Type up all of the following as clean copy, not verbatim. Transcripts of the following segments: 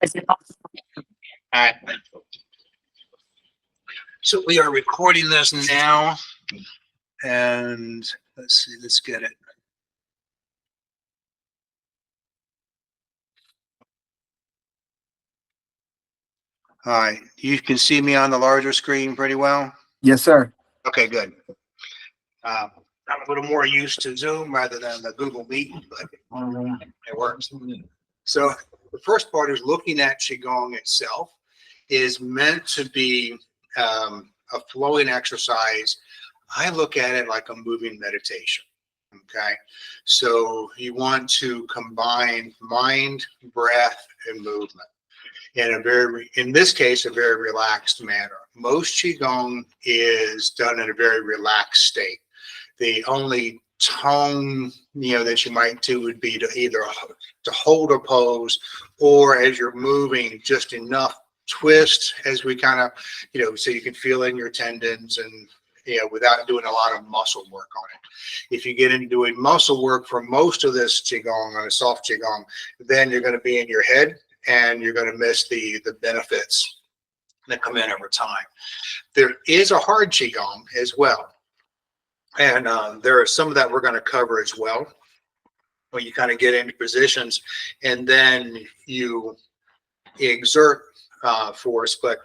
All right. So we are recording this now, and let's see, let's get it. All right, you can see me on the larger screen pretty well? Yes, sir. Okay, good. I'm a little more used to Zoom rather than the Google Meet, but it works. So the first part is looking at Qigong itself is meant to be a flowing exercise. I look at it like a moving meditation. Okay, so you want to combine mind, breath, and movement in in this case, a very relaxed manner. Most Qigong is done in a very relaxed state. The only tone, that you might do would be to either to hold a pose, or as you're moving, just enough twist as we kind of, so you can feel in your tendons and, without doing a lot of muscle work on it. If you get into doing muscle work for most of this Qigong, on a soft Qigong, then you're going to be in your head and you're going to miss the benefits that come in over time. There is a hard Qigong as well. And there are some of that we're going to cover as well, when you kind of get into positions and then you exert force. But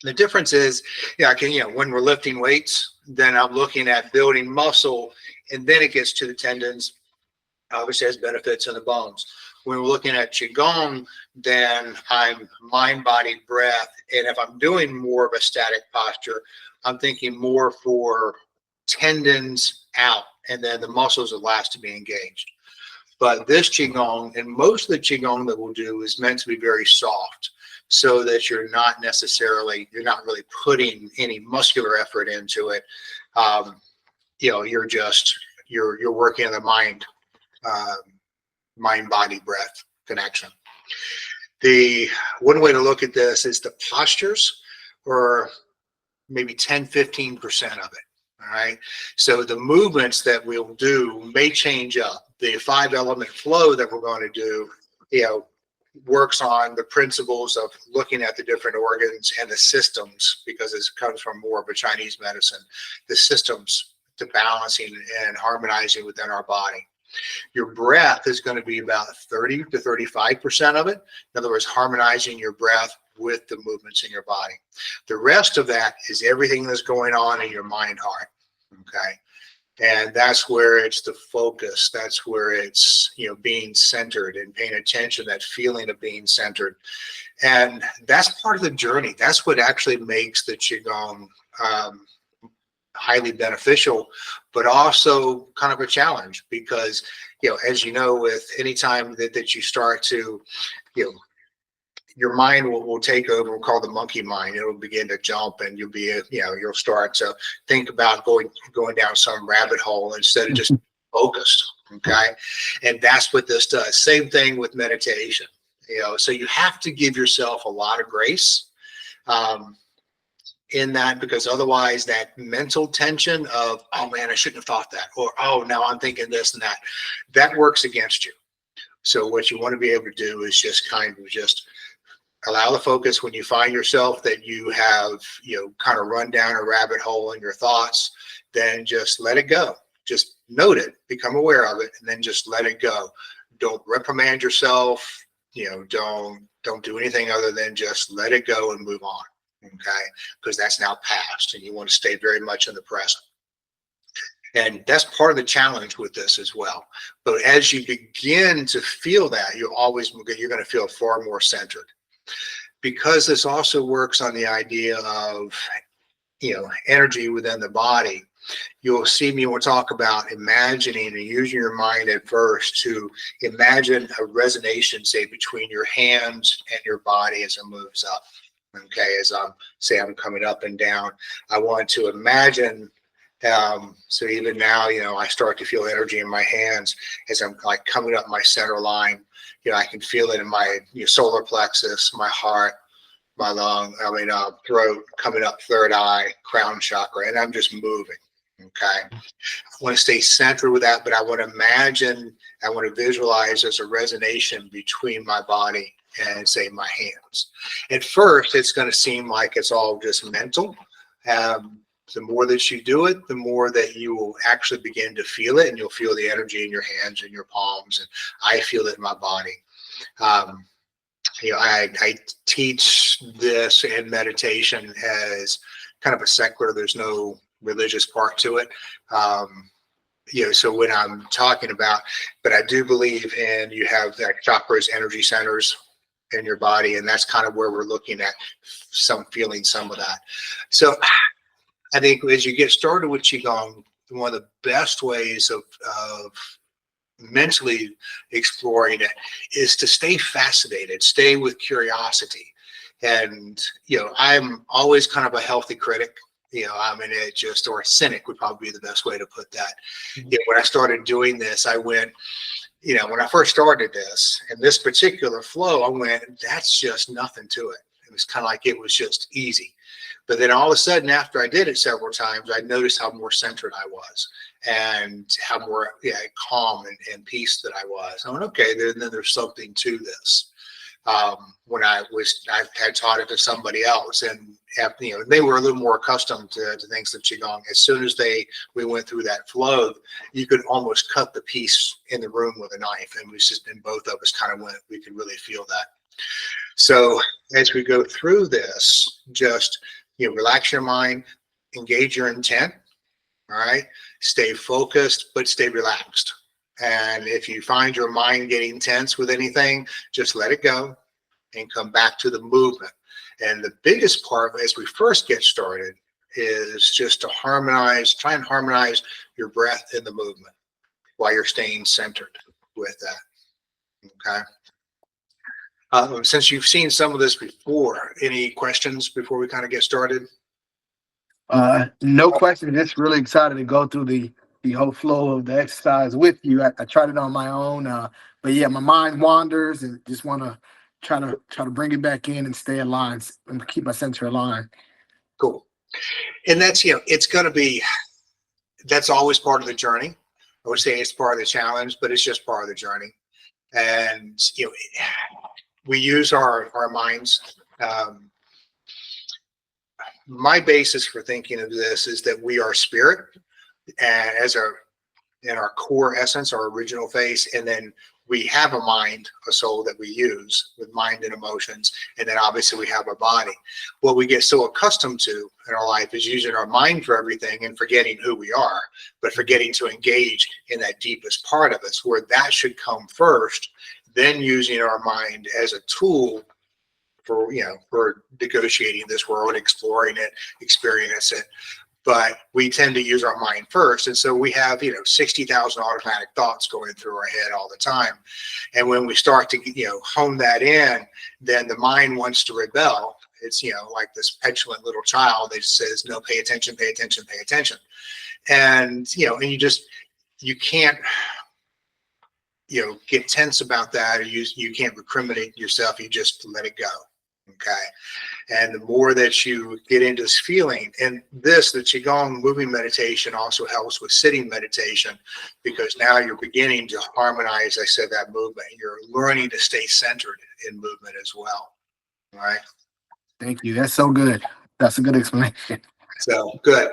the difference is, when we're lifting weights, then I'm looking at building muscle, and then it gets to the tendons. Obviously has benefits in the bones. When we're looking at Qigong, then I'm mind, body, breath. And if I'm doing more of a static posture, I'm thinking more for tendons out, and then the muscles are last to be engaged. But this Qigong, and most of the Qigong that we'll do, is meant to be very soft, so that you're not really putting any muscular effort into it. You're working on the mind, body, breath connection. The one way to look at this is the postures, or maybe 10-15% of it. All right. So the movements that we'll do may change up. The 5-element flow that we're going to do, works on the principles of looking at the different organs and the systems, because it comes from more of a Chinese medicine, the systems to balancing and harmonizing within our body. Your breath is going to be about 30-35% of it. In other words, harmonizing your breath with the movements in your body. The rest of that is everything that's going on in your mind, heart. Okay. And that's where it's the focus. That's where it's, being centered and paying attention, that feeling of being centered. And that's part of the journey. That's what actually makes the Qigong highly beneficial, but also kind of a challenge, because, as you know, with any time that you start to, your mind will take over. We'll call the monkey mind. It'll begin to jump, and you'll start to think about going down some rabbit hole instead of just focused. Okay. And that's what this does. Same thing with meditation, so you have to give yourself a lot of grace in that, because otherwise that mental tension of, oh man, I shouldn't have thought that, or, oh, now I'm thinking this and that works against you. So what you want to be able to do is just kind of just allow the focus. When you find yourself that you have, kind of run down a rabbit hole in your thoughts, then just let it go. Just note it, become aware of it, and then just let it go. Don't reprimand yourself. Don't do anything other than just let it go and move on. Okay, because that's now past, and you want to stay very much in the present. And that's part of the challenge with this as well. But as you begin to feel that, you're going to feel far more centered, because this also works on the idea of, energy within the body. You'll see me, we'll talk about imagining and using your mind at first to imagine a resonation, say, between your hands and your body as it moves up. Okay, as I'm coming up and down, I want to imagine. So even now, I start to feel energy in my hands as I'm like coming up my center line. I can feel it in my solar plexus, my heart, my throat, coming up third eye, crown chakra, and I'm just moving. Okay, I want to stay centered with that, but I want to visualize there's a resonation between my body and say my hands. At first, it's going to seem like it's all just mental. The more that you do it, the more that you will actually begin to feel it, and you'll feel the energy in your hands and your palms, and I feel it in my body. I teach this in meditation as kind of a secular. There's no religious part to it. So when I'm talking about, but I do believe in, you have that chakras, energy centers in your body, and that's kind of where we're looking at feeling some of that. So I think as you get started with Qigong, one of the best ways of mentally exploring it is to stay fascinated, stay with curiosity. And, I'm always kind of a healthy critic. Or a cynic would probably be the best way to put that. When I started doing this, I went, when I first started this and this particular flow, I went, that's just nothing to it. It was kind of like it was just easy. But then all of a sudden, after I did it several times, I noticed how more centered I was and how more calm and peace that I was. I went, okay, then there's something to this. When I had taught it to somebody else, and they were a little more accustomed to things of Qigong. As soon as we went through that flow, you could almost cut the piece in the room with a knife, and both of us kind of went. We could really feel that. So as we go through this, just relax your mind, engage your intent. All right, stay focused, but stay relaxed. And if you find your mind getting tense with anything, just let it go and come back to the movement. And the biggest part as we first get started is just to try and harmonize your breath in the movement while you're staying centered with that. Okay. Since you've seen some of this before, any questions before we kind of get started? No question. Just really excited to go through the whole flow of the exercise with you. I tried it on my own, but yeah, my mind wanders and just want to try to bring it back in and stay aligned and keep my center aligned. Cool. And that's it's going to be, that's always part of the journey. I would say it's part of the challenge, but it's just part of the journey. And we use our minds. My basis for thinking of this is that we are spirit, and in our core essence, our original face, and then we have a mind, a soul that we use with mind and emotions, and then obviously we have a body. What we get so accustomed to in our life is using our mind for everything and forgetting who we are, but forgetting to engage in that deepest part of us, where that should come first, then using our mind as a tool for negotiating this world, exploring it, experiencing it. But we tend to use our mind first. And so we have, 60,000 automatic thoughts going through our head all the time. And when we start to, hone that in, then the mind wants to rebel. It's, like this petulant little child that says, no, pay attention, pay attention, pay attention. And, and you can't, get tense about that, or you can't recriminate yourself. You just let it go. Okay. And the more that you get into this feeling, and the Qigong moving meditation also helps with sitting meditation, because now you're beginning to harmonize, I said, that movement. You're learning to stay centered in movement as well. All right. Thank you. That's so good. That's a good explanation. So good.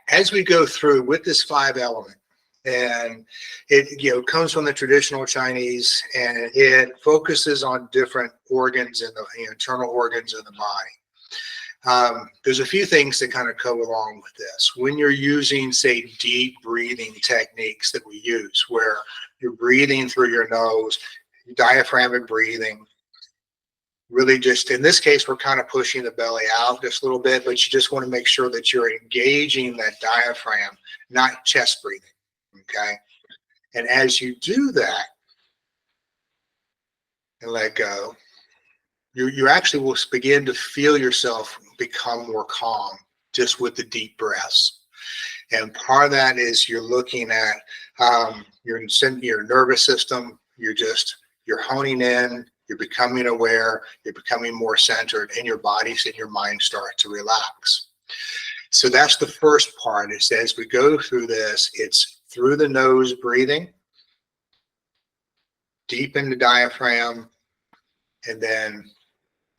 As we go through with this 5 element, and it comes from the traditional Chinese, and it focuses on different organs in the internal organs of the body. There's a few things that kind of go along with this. When you're using, say, deep breathing techniques that we use, where you're breathing through your nose, diaphragmatic breathing, really just, in this case, we're kind of pushing the belly out just a little bit, but you just want to make sure that you're engaging that diaphragm, not chest breathing. Okay. And as you do that and let go, you actually will begin to feel yourself become more calm just with the deep breaths. And part of that is you're looking at your nervous system. You're honing in, you're becoming aware, you're becoming more centered, and your bodies and your mind start to relax. So that's the first part. Is as we go through this, it's through the nose breathing, deep in the diaphragm, and then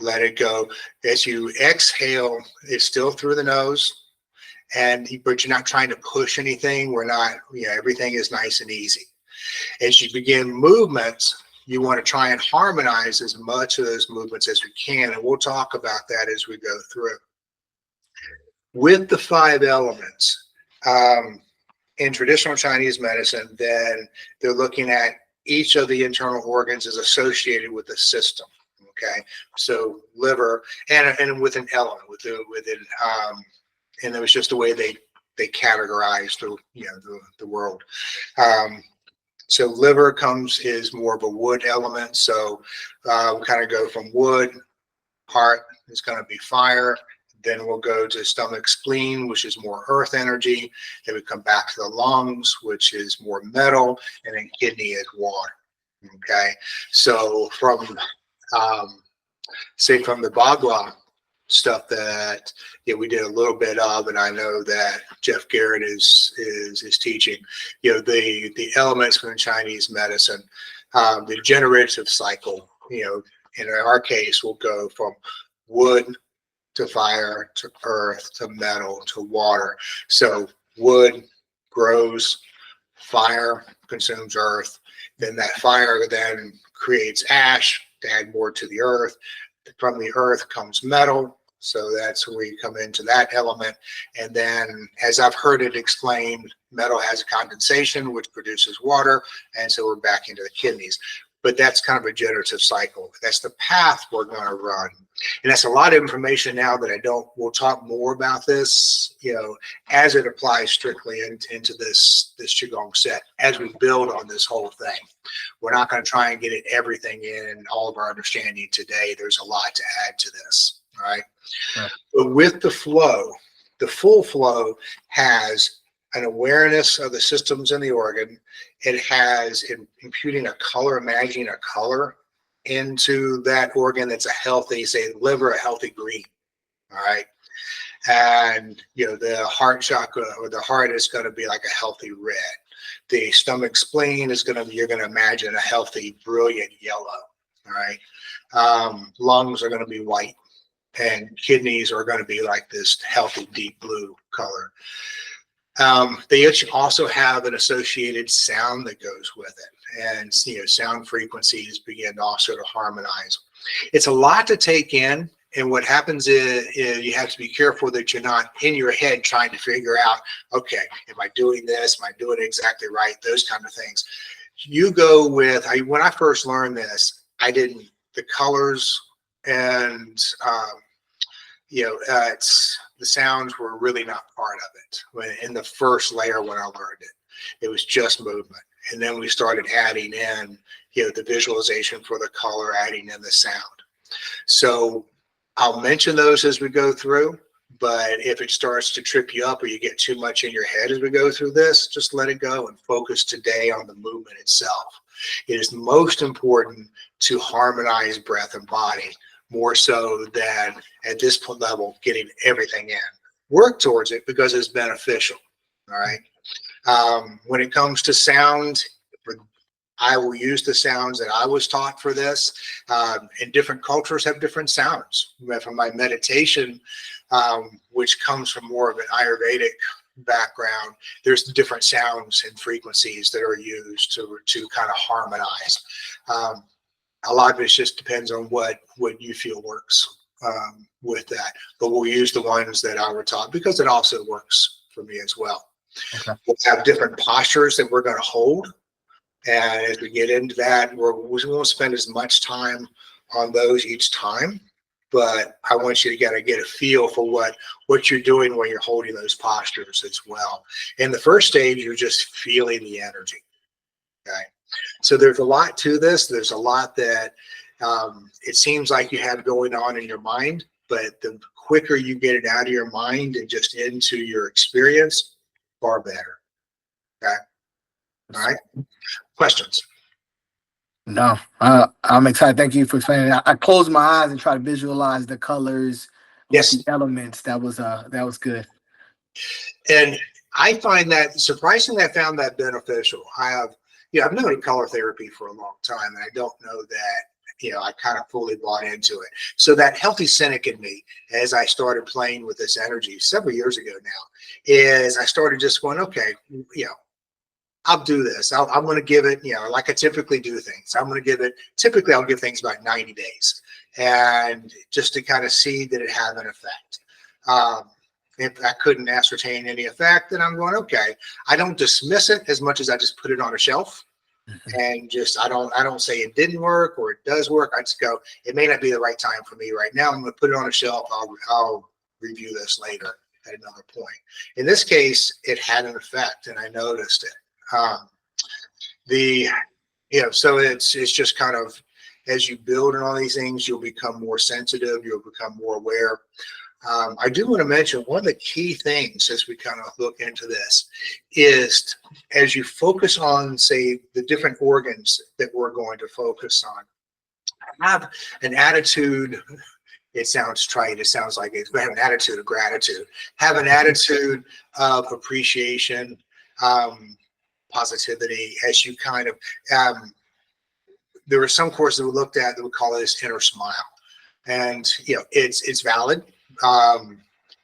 let it go. As you exhale, it's still through the nose, but you're not trying to push anything. We're not, everything is nice and easy. As you begin movements, you want to try and harmonize as much of those movements as we can, and we'll talk about that as we go through. With the 5 elements, in traditional Chinese medicine, then they're looking at each of the internal organs is associated with the system. Okay, so liver and with an element and it was just the way they categorized the world. So liver is more of a wood element. So we kind of go from wood. Heart is going to be fire. Then we'll go to stomach, spleen, which is more earth energy. Then we come back to the lungs, which is more metal, and then kidney is water. Okay, so from the Bagua stuff that we did a little bit of, and I know that Jeff Garrett is teaching, the elements from Chinese medicine, the generative cycle, in our case, will go from wood to fire to earth to metal to water. So wood grows, fire consumes earth, then that fire then creates ash to add more to the earth. From the earth comes metal, so that's where we come into that element. And then, as I've heard it explained, metal has a condensation, which produces water, and so we're back into the kidneys. But that's kind of a generative cycle. That's the path we're going to run. And that's a lot of information now that we'll talk more about this, as it applies strictly into this Qigong set, as we build on this whole thing. We're not going to try and get everything in all of our understanding today. There's a lot to add to this, all right? Right. But with the flow, the full flow has an awareness of the systems in the organ. It has imputing a color, imagining a color into that organ that's a healthy, say liver, a healthy green, all right? And, the heart chakra or the heart is going to be like a healthy red. The stomach, spleen you're going to imagine a healthy, brilliant yellow, all right? Lungs are going to be white, and kidneys are going to be like this healthy, deep blue color. They also have an associated sound that goes with it, and sound frequencies begin also to harmonize. It's a lot to take in, and what happens is you have to be careful that you're not in your head trying to figure out, okay, am I doing this? Am I doing it exactly right? Those kind of things. You go with, when I first learned this, the colors and the sounds were really not part of it. In the first layer when I learned it, it was just movement. And then we started adding in, the visualization for the color, adding in the sound. So I'll mention those as we go through, but if it starts to trip you up or you get too much in your head as we go through this, just let it go and focus today on the movement itself. It is most important to harmonize breath and body, more so than at this level getting everything in. Work towards it because it's beneficial, all right? When it comes to sound, I will use the sounds that I was taught for this. And different cultures have different sounds. From my meditation, which comes from more of an Ayurvedic background, there's different sounds and frequencies that are used to kind of harmonize. A lot of it just depends on what you feel works with that. But we'll use the ones that I were taught because it also works for me as well. Okay. We'll have different postures that we're going to hold. And as we get into that, we won't spend as much time on those each time. But I want you to kind of get a feel for what you're doing when you're holding those postures as well. In the first stage, you're just feeling the energy. Okay. So there's a lot to this. There's a lot that it seems like you have going on in your mind, but the quicker you get it out of your mind and just into your experience, far better. Okay. All right. Questions? No, I'm excited. Thank you for explaining that. I closed my eyes and try to visualize the colors, yes, the elements. That was good. And I find that surprisingly, I found that beneficial. I've known color therapy for a long time, and I don't know that I kind of fully bought into it. So that healthy cynic in me, as I started playing with this energy several years ago now, is I started just going, okay, I'll do this. I'm going to give it, like I typically do things. I'm going to give it, typically I'll give things about 90 days, and just to kind of see that it had an effect. If I couldn't ascertain any effect, then I'm going, okay, I don't dismiss it as much as I just put it on a shelf. And just I don't say it didn't work or it does work. I just go, it may not be the right time for me right now. I'm going to put it on a shelf. I'll review this later at another point. In this case, it had an effect, and I noticed it. So it's just kind of, as you build on all these things, you'll become more sensitive. You'll become more aware. I do want to mention one of the key things as we kind of look into this is, as you focus on, say, the different organs that we're going to focus on, have an attitude. It sounds trite. It sounds like it's have an attitude of gratitude. Have an attitude of appreciation, positivity. As you kind of, there were some courses that we looked at that would call this inner smile, and it's valid.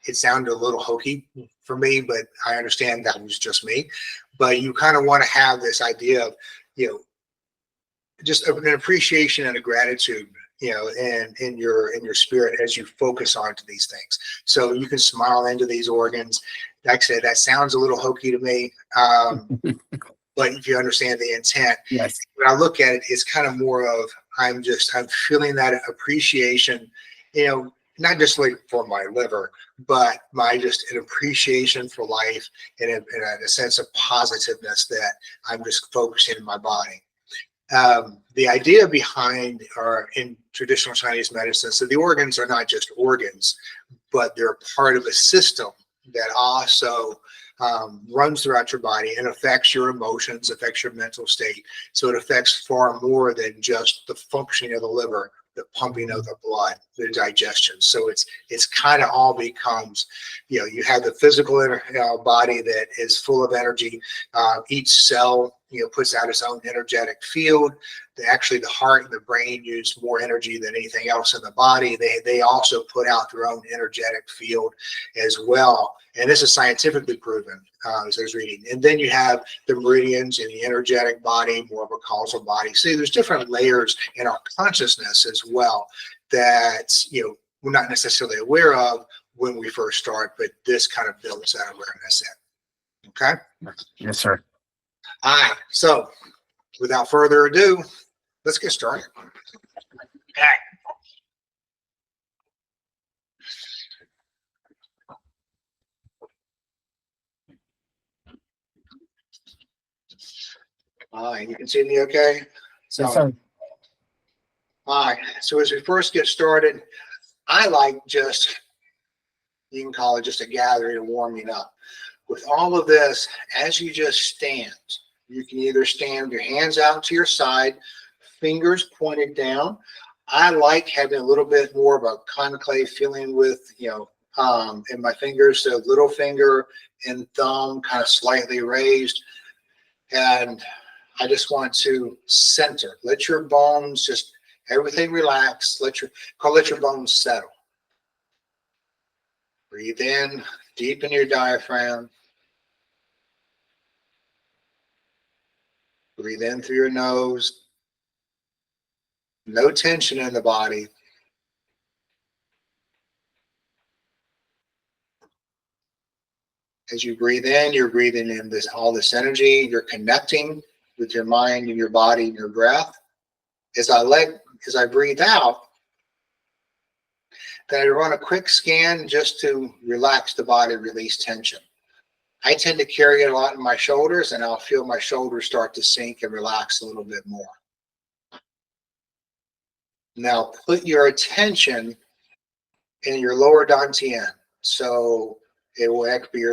It sounded a little hokey for me, but I understand that was just me. But you kind of want to have this idea of, just an appreciation and a gratitude, and in your spirit as you focus onto these things. So you can smile into these organs. Like I said, that sounds a little hokey to me. But if you understand the intent, Yes. when I look at it, it's kind of more of, I'm feeling that appreciation, not just like for my liver, but just an appreciation for life, and a sense of positiveness that I'm just focusing in my body. The idea behind, or in traditional Chinese medicine, so the organs are not just organs, but they're part of a system that also runs throughout your body and affects your emotions, affects your mental state. So it affects far more than just the functioning of the liver, the pumping of the blood, the digestion. So it's kind of all becomes, you have the physical body that is full of energy. Each cell, puts out its own energetic field. Actually, the heart and the brain use more energy than anything else in the body. They also put out their own energetic field as well. And this is scientifically proven, as I was reading. And then you have the meridians in the energetic body, more of a causal body. See, there's different layers in our consciousness as well that, we're not necessarily aware of when we first start, but this kind of builds that awareness in. Okay? Yes, sir. All right. So without further ado, let's get started. Okay. All right, you can see me okay? So, Yes, sir. all right, so as we first get started, I like you can call it just a gathering and warming up. With all of this, as you just stand, you can either stand your hands out to your side, fingers pointed down. I like having a little bit more of a concave feeling with, in my fingers. So little finger and thumb kind of slightly raised. And I just want to center. Let your bones everything relax. Let your bones settle. Breathe in, deepen your diaphragm. Breathe in through your nose. No tension in the body. As you breathe in, you're breathing in all this energy. You're connecting with your mind and your body and your breath. As I breathe out, then I run a quick scan just to relax the body, release tension. I tend to carry it a lot in my shoulders, and I'll feel my shoulders start to sink and relax a little bit more. Now put your attention in your lower dantian. So it will be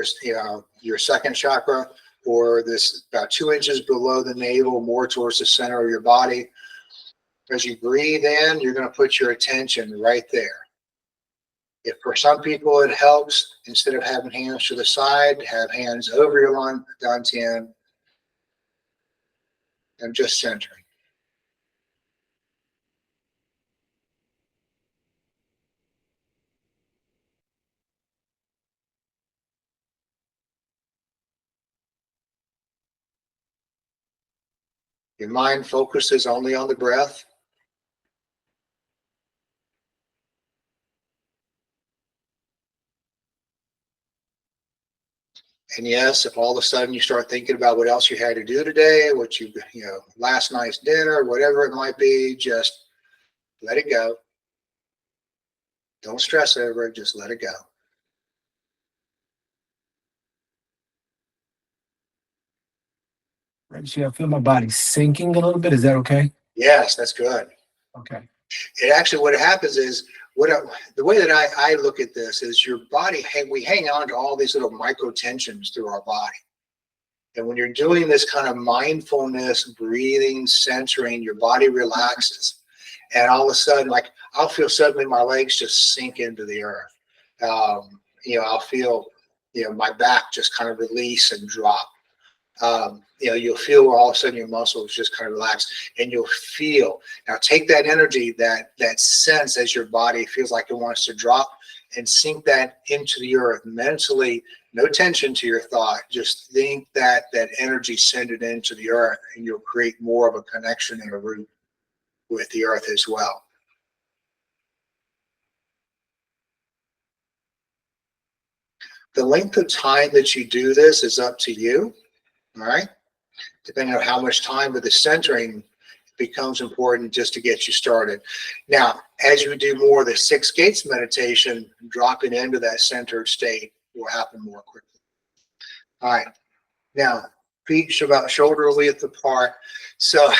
your second chakra, or this about 2 inches below the navel, more towards the center of your body. As you breathe in, you're going to put your attention right there. If for some people it helps, instead of having hands to the side, have hands over your dantian and just centering. Your mind focuses only on the breath. And yes, if all of a sudden you start thinking about what else you had to do today, what last night's dinner, whatever it might be, just let it go. Don't stress over it, just let it go. Actually, I feel my body sinking a little bit. Is that okay? Yes, that's good. Okay. It actually, what happens is, the way that I look at this is your body, we hang on to all these little micro tensions through our body. And when you're doing this kind of mindfulness, breathing, centering, your body relaxes. And all of a sudden, like I'll feel suddenly my legs just sink into the earth. I'll feel, my back just kind of release and drop. You'll feel where all of a sudden your muscles just kind of relax, and you'll feel. Now take that energy, that sense as your body feels like it wants to drop, and sink that into the earth mentally. No tension to your thought. Just think that energy, send it into the earth, and you'll create more of a connection and a root with the earth as well. The length of time that you do this is up to you, all right? Depending on how much time, but the centering becomes important just to get you started. Now, as you do more of the 6 gates meditation, dropping into that centered state will happen more quickly. All right. Now, feet about shoulder width apart. So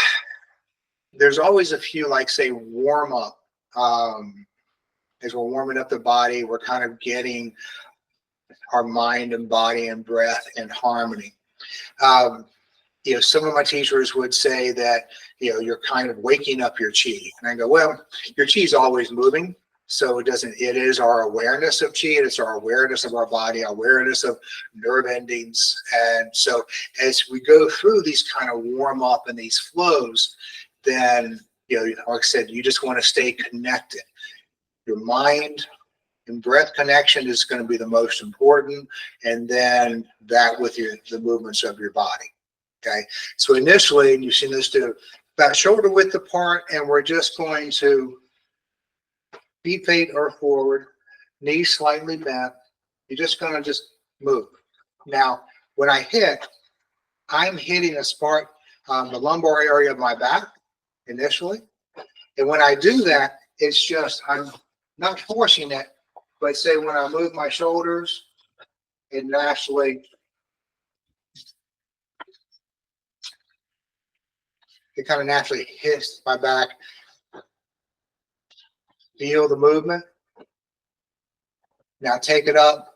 there's always a few, like say, warm up. As we're warming up the body, we're kind of getting our mind and body and breath in harmony. Some of my teachers would say that, you're kind of waking up your chi. And I go, well, your chi is always moving. So it is our awareness of chi, it's our awareness of our body, our awareness of nerve endings. And so as we go through these kind of warm up and these flows, then, like I said, you just want to stay connected. Your mind and breath connection is going to be the most important. And then that with the movements of your body. Okay, so initially, and you've seen this do about shoulder width apart, and we're just going to feet are forward, knees slightly bent. You're just going to move. Now, when I hit, I'm hitting a spot on the lumbar area of my back initially. And when I do that, it's just, I'm not forcing it, but say when I move my shoulders, it naturally, it kind of naturally hits my back. Feel the movement. Now take it up,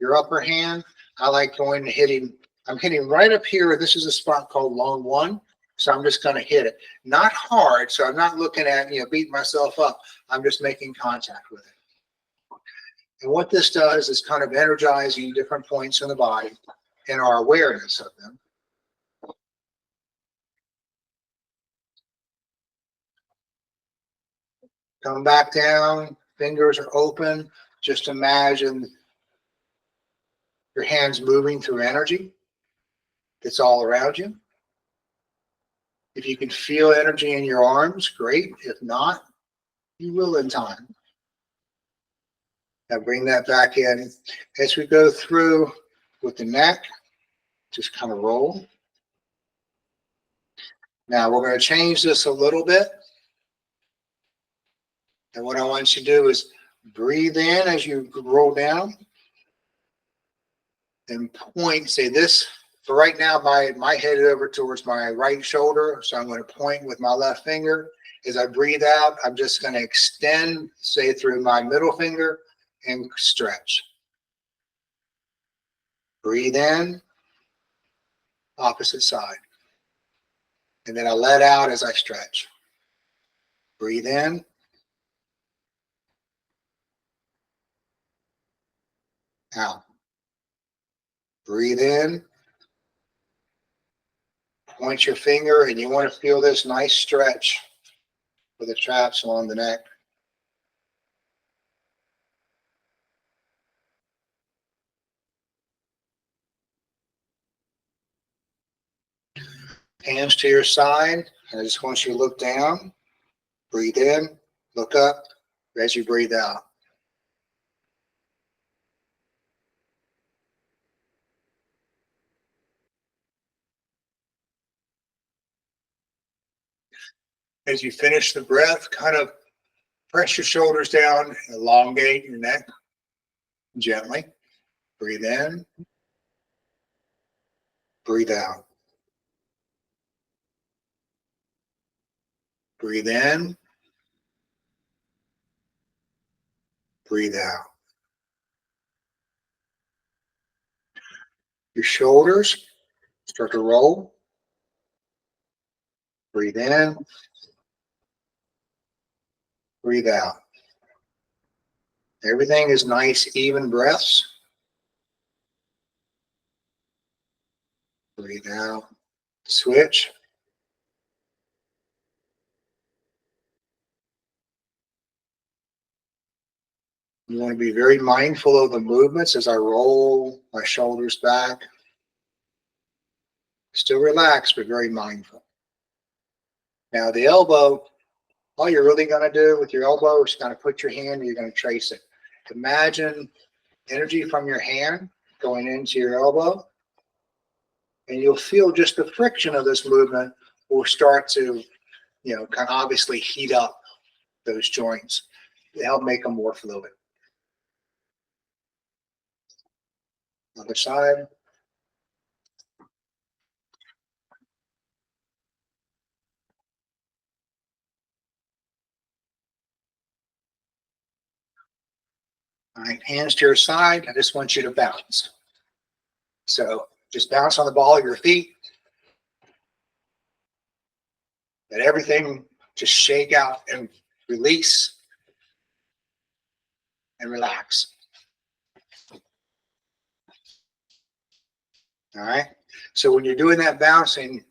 your upper hand. I like going and hitting. I'm hitting right up here. This is a spot called long 1. So I'm just going to hit it. Not hard. So I'm not looking at, beating myself up. I'm just making contact with it. And what this does is kind of energizing different points in the body and our awareness of them. Come back down. Fingers are open. Just imagine your hands moving through energy that's all around you. If you can feel energy in your arms, great. If not, you will in time. Now bring that back in. As we go through with the neck, just kind of roll. Now we're going to change this a little bit. And what I want you to do is breathe in as you roll down and point. Say this, for right now, my head over towards my right shoulder. So I'm going to point with my left finger. As I breathe out, I'm just going to extend, say through my middle finger and stretch. Breathe in, opposite side. And then I let out as I stretch. Breathe in. Out. Breathe in. Point your finger, and you want to feel this nice stretch for the traps along the neck. Hands to your side. I just want you to look down, breathe in, look up as you breathe out. As you finish the breath, kind of press your shoulders down, elongate your neck gently. Breathe in, breathe out. Breathe in, breathe out. Your shoulders start to roll. Breathe in, breathe out. Everything is nice, even breaths. Breathe out. Switch. You want to be very mindful of the movements as I roll my shoulders back. Still relaxed, but very mindful. Now the elbow, all you're really going to do with your elbow is kind of put your hand and you're going to trace it. Imagine energy from your hand going into your elbow, and you'll feel just the friction of this movement will start to, kind of obviously heat up those joints to help make them more fluid. Other side. All right, hands to your side. I just want you to bounce. So just bounce on the ball of your feet. Let everything just shake out and release and relax. All right. So when you're doing that bouncing,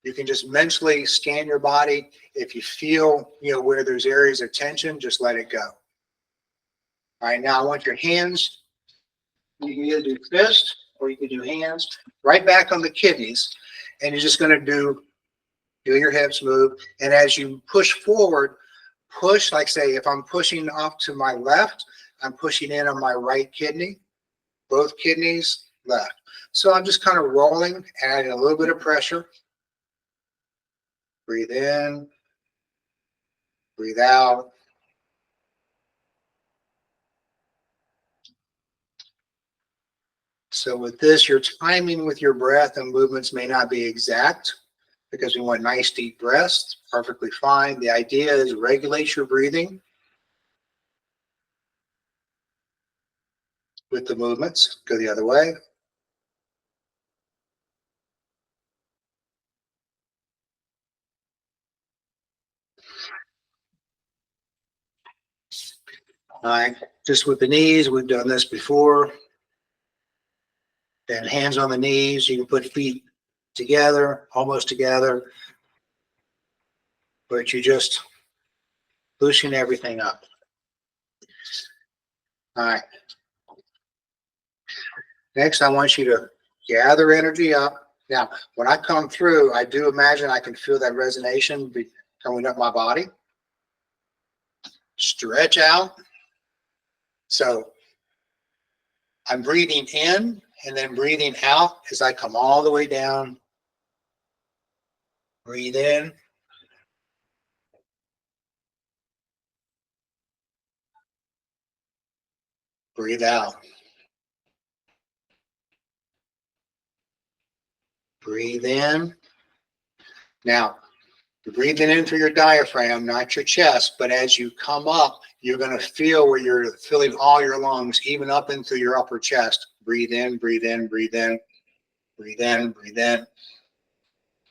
you can just mentally scan your body. If you feel, where there's areas of tension, just let it go. All right. Now I want your hands. You can either do fist or you can do hands right back on the kidneys. And you're just going to do your hips move. And as you push forward, push, like say, if I'm pushing off to my left, I'm pushing in on my right kidney, both kidneys left. So I'm just kind of rolling, adding a little bit of pressure. Breathe in, breathe out. So with this, your timing with your breath and movements may not be exact because we want nice deep breaths, perfectly fine. The idea is regulate your breathing with the movements. Go the other way. All right, just with the knees, we've done this before. Then hands on the knees, you can put feet together, almost together, but you just loosen everything up. All right. Next, I want you to gather energy up. Now, when I come through, I do imagine I can feel that resonance coming up my body. Stretch out. So I'm breathing in and then breathing out as I come all the way down. Breathe in. Breathe out. Breathe in. Now, you're breathing in through your diaphragm, not your chest, but as you come up, you're going to feel where you're filling all your lungs, even up into your upper chest. Breathe in, breathe in, breathe in, breathe in, breathe in.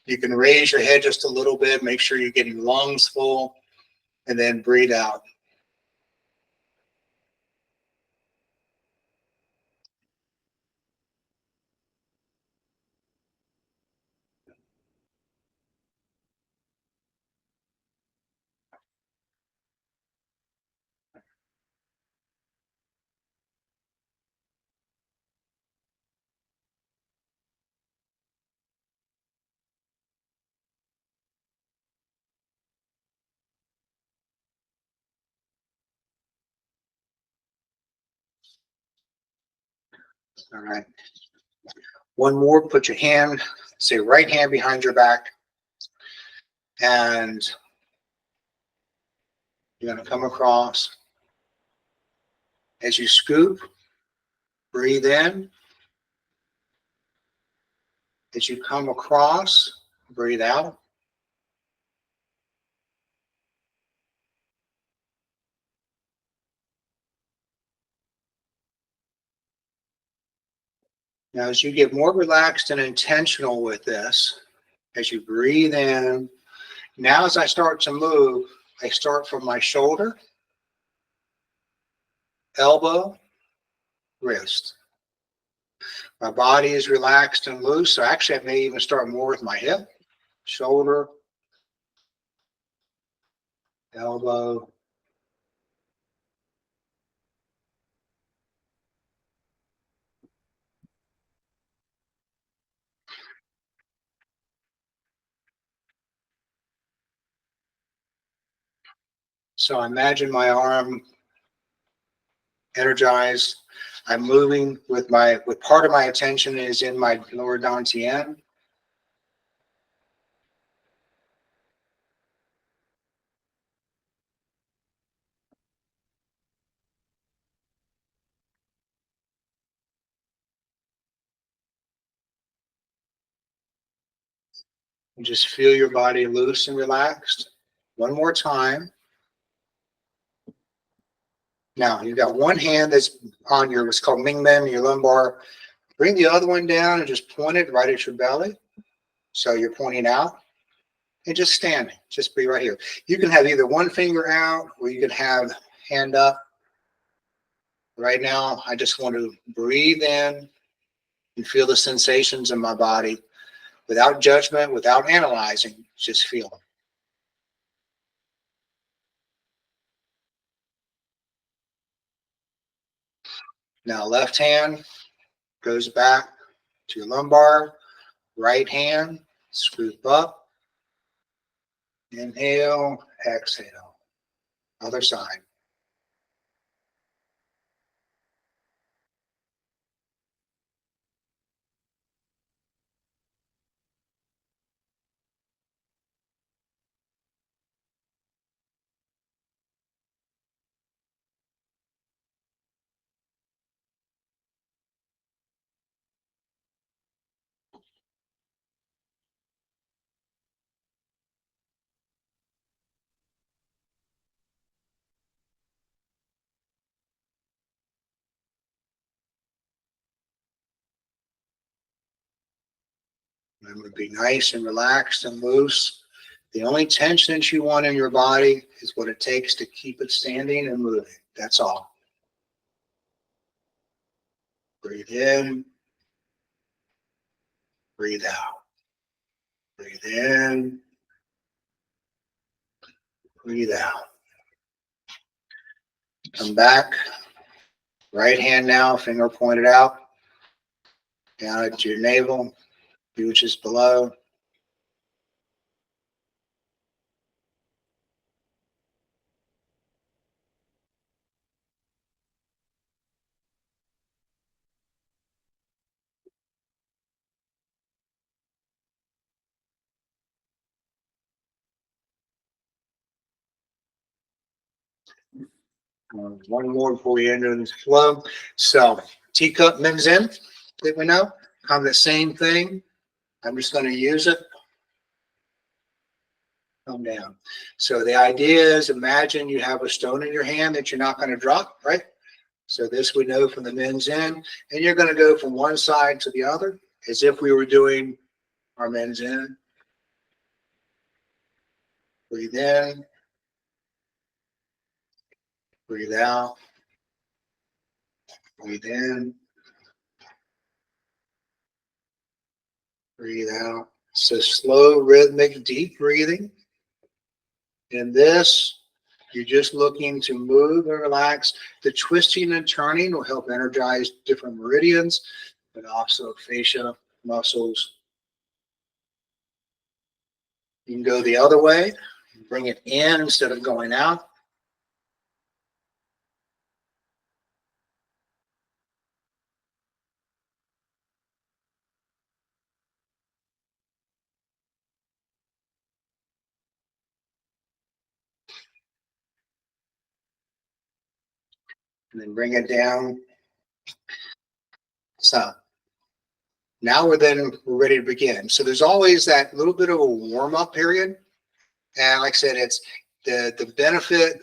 You can raise your head just a little bit, make sure you're getting lungs full, and then breathe out. All right. One more, put your hand, say right hand behind your back, and you're going to come across. As you scoop, breathe in. As you come across, breathe out. Now, as you get more relaxed and intentional with this, as you breathe in, now as I start to move, I start from my shoulder, elbow, wrist. My body is relaxed and loose. So actually, I may even start more with my hip, shoulder, elbow. So imagine my arm energized. I'm moving with part of my attention is in my lower dantian. And just feel your body loose and relaxed. One more time. Now you've got one hand that's on your what's called Ming Men, your lumbar. Bring the other one down and just point it right at your belly. So you're pointing out and just standing. Just be right here. You can have either one finger out or you can have hand up. Right now, I just want to breathe in and feel the sensations in my body without judgment, without analyzing, just feel them. Now, left hand goes back to your lumbar. Right hand, scoop up. Inhale, exhale. Other side. Remember to be nice and relaxed and loose. The only tension that you want in your body is what it takes to keep it standing and moving. That's all. Breathe in. Breathe out. Breathe in. Breathe out. Come back. Right hand now, finger pointed out. Down at your navel, which is below. One more before we enter this flow. So, teacup men's in, that we know, kind of the same thing. I'm just going to use it. Come down. So the idea is imagine you have a stone in your hand that you're not going to drop, right? So this we know from the men's in, and you're going to go from one side to the other as if we were doing our men's in. Breathe in. Breathe out. Breathe in. Breathe out. So slow, rhythmic, deep breathing. In this, you're just looking to move and relax. The twisting and turning will help energize different meridians, but also fascia muscles. You can go the other way, bring it in instead of going out. and then bring it down. So now we're ready to begin. So there's always that little bit of a warm-up period. And like I said, it's the benefit,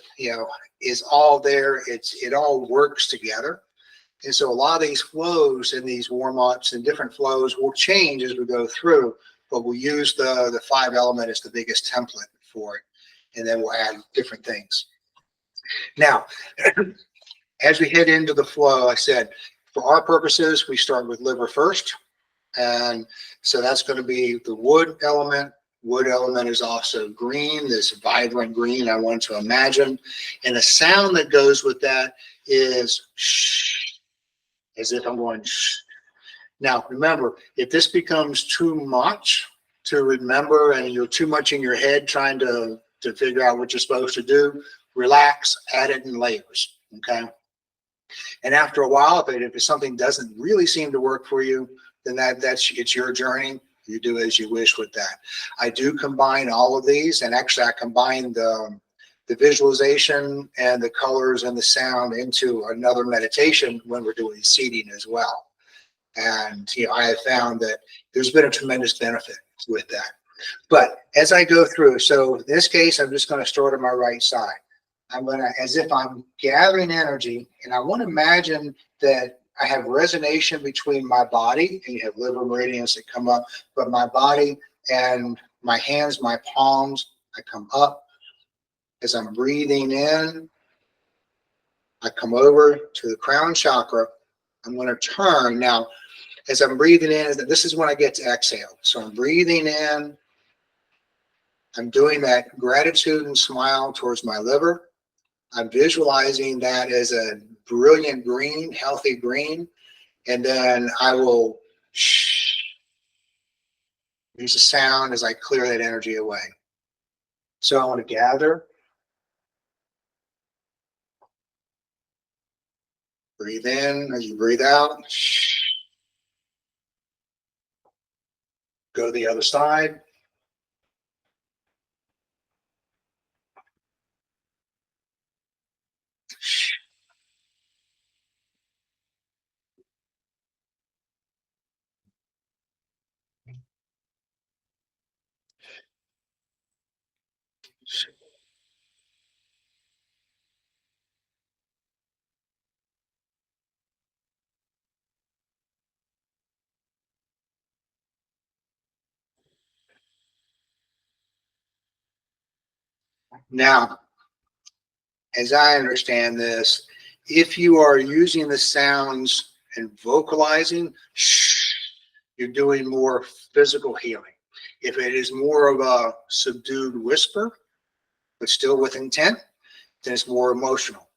is all there. It all works together. And so a lot of these flows and these warm-ups and different flows will change as we go through, but we'll use the 5 element as the biggest template for it. And then we'll add different things. Now, as we head into the flow, I said, for our purposes, we start with liver first. And so that's going to be the wood element. Wood element is also green, this vibrant green I want to imagine. And the sound that goes with that is shh, as if I'm going shh. Now, remember, if this becomes too much to remember and you're too much in your head trying to figure out what you're supposed to do, relax, add it in layers, okay? And after a while, if something doesn't really seem to work for you, then it's your journey. You do as you wish with that. I do combine all of these, and actually I combine the visualization and the colors and the sound into another meditation when we're doing seating as well. And I have found that there's been a tremendous benefit with that. But as I go through, so in this case, I'm just going to start on my right side. I'm going to, as if I'm gathering energy, and I want to imagine that I have resonation between my body, and you have liver meridians that come up, but my body and my hands, my palms, I come up. As I'm breathing in, I come over to the crown chakra. I'm going to turn. Now, as I'm breathing in, this is when I get to exhale. So I'm breathing in. I'm doing that gratitude and smile towards my liver. I'm visualizing that as a brilliant green, healthy green. And then I will use a sound as I clear that energy away. So I want to gather. Breathe in as you breathe out. Go to the other side. Now, as I understand this, if you are using the sounds and vocalizing, you're doing more physical healing. If it is more of a subdued whisper, but still with intent, then it's more emotional.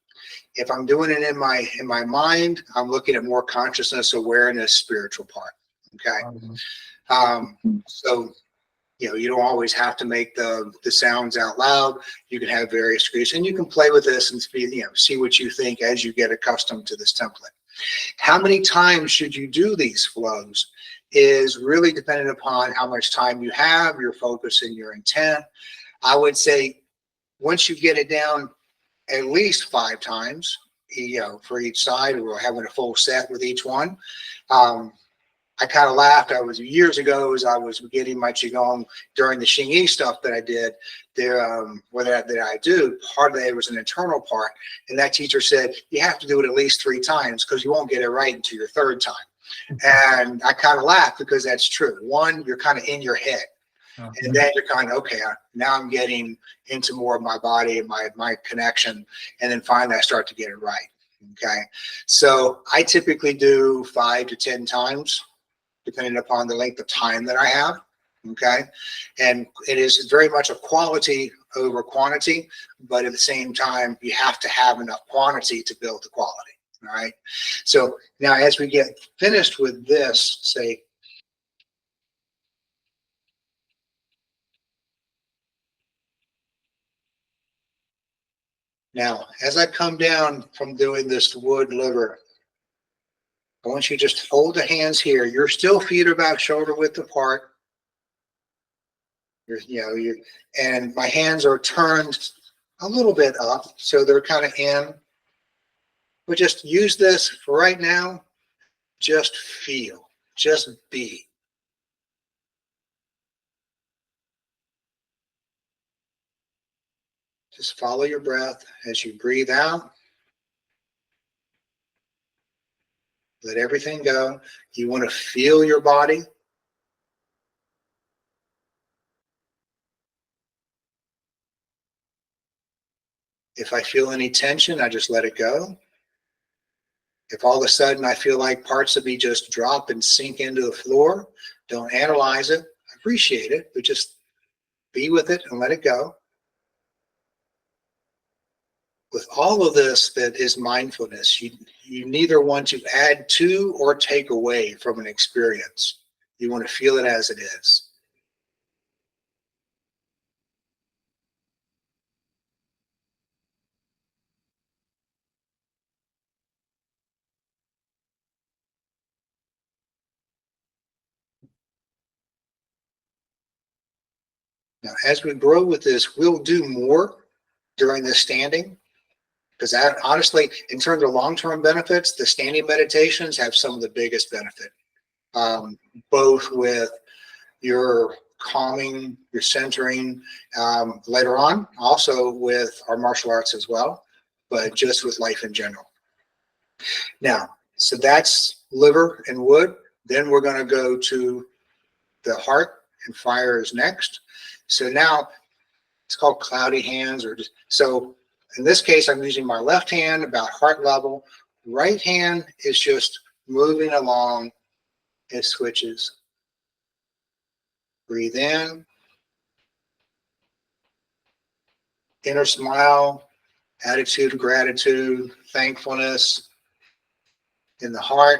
If I'm doing it in my mind, I'm looking at more consciousness, awareness, spiritual part. Okay. So you don't always have to make the sounds out loud. You can have various degrees, and you can play with this and see what you think as you get accustomed to this template. How many times should you do these flows is really dependent upon how much time you have, your focus and your intent. I would say once you get it down at least 5 times, for each side, or having a full set with each one. I kind of laughed. I was years ago as I was getting my Qigong during the Xingyi stuff that I did there, that I do. Part of it was an internal part. And that teacher said, you have to do it at least 3 times because you won't get it right until your 3rd time. And I kind of laughed because that's true. One, you're kind of in your head. And then you're kind of, okay, now I'm getting into more of my body, my connection. And then finally I start to get it right. Okay. So I typically do 5 to 10 times, depending upon the length of time that I have. Okay. And it is very much a quality over quantity, but at the same time, you have to have enough quantity to build the quality. All right. So now as we get finished with this, say, now, as I come down from doing this wood liver, I want you to just hold the hands here. You're still feet are about shoulder width apart. And my hands are turned a little bit up, so they're kind of in. But just use this for right now. Just feel, just be. Just follow your breath as you breathe out. Let everything go. You want to feel your body. If I feel any tension, I just let it go. If all of a sudden I feel like parts of me just drop and sink into the floor, don't analyze it, appreciate it, but just be with it and let it go. With all of this that is mindfulness, you neither want to add to or take away from an experience. You want to feel it as it is. Now, as we grow with this, we'll do more during the standing, because honestly, in terms of long-term benefits, the standing meditations have some of the biggest benefit, both with your calming, your centering, later on, also with our martial arts as well, but just with life in general. Now, so that's liver and wood. Then we're going to go to the heart, and fire is next. So now it's called cloudy hands, or just, so in this case, I'm using my left hand about heart level. Right hand is just moving along. It switches. Breathe in. Inner smile, attitude of gratitude, thankfulness in the heart.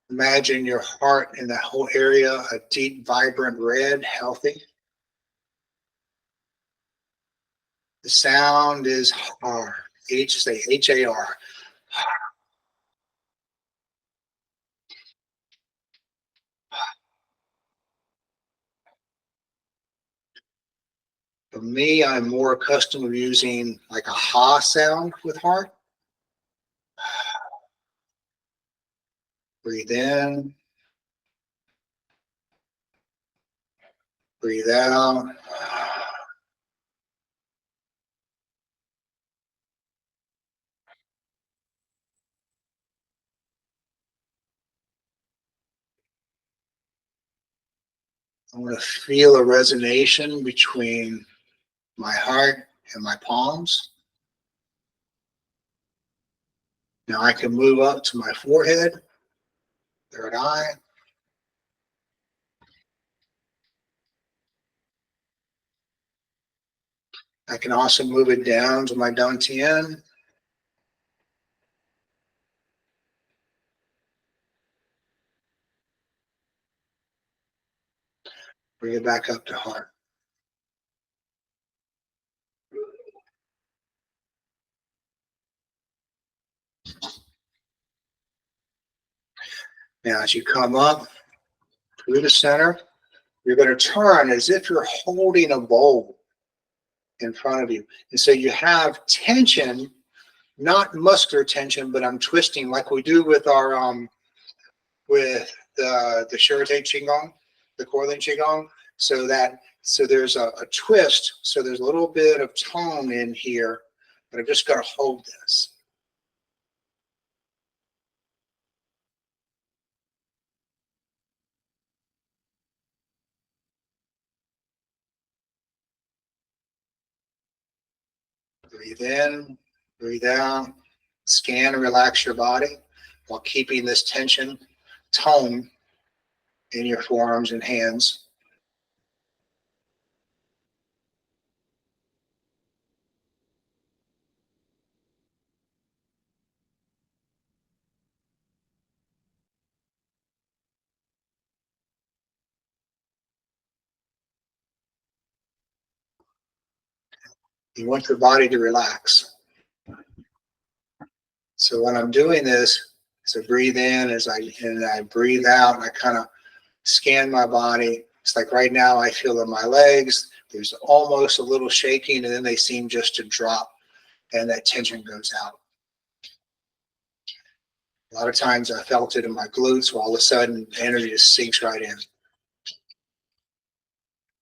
Imagine your heart in that whole area, a deep, vibrant red, healthy. The sound is har. Say H-A-R. For me, I'm more accustomed to using like a ha sound with heart. Breathe in. Breathe out. I want to feel a resonation between my heart and my palms. Now I can move up to my forehead, third eye. I can also move it down to my dantian. Bring it back up to heart. Now as you come up through the center, you're going to turn as if you're holding a bowl in front of you. And so you have tension, not muscular tension, but I'm twisting like we do with our with the Shirite Qigong, the Korlin Qigong. So there's a twist. So there's a little bit of tone in here, but I've just got to hold this. Breathe in, breathe out, scan and relax your body while keeping this tension tone in your forearms and hands. You want your body to relax. So when I'm doing this, so breathe in as I breathe out, and I kind of scan my body. It's like right now I feel in my legs, there's almost a little shaking, and then they seem just to drop and that tension goes out. A lot of times I felt it in my glutes, while all of a sudden the energy just sinks right in.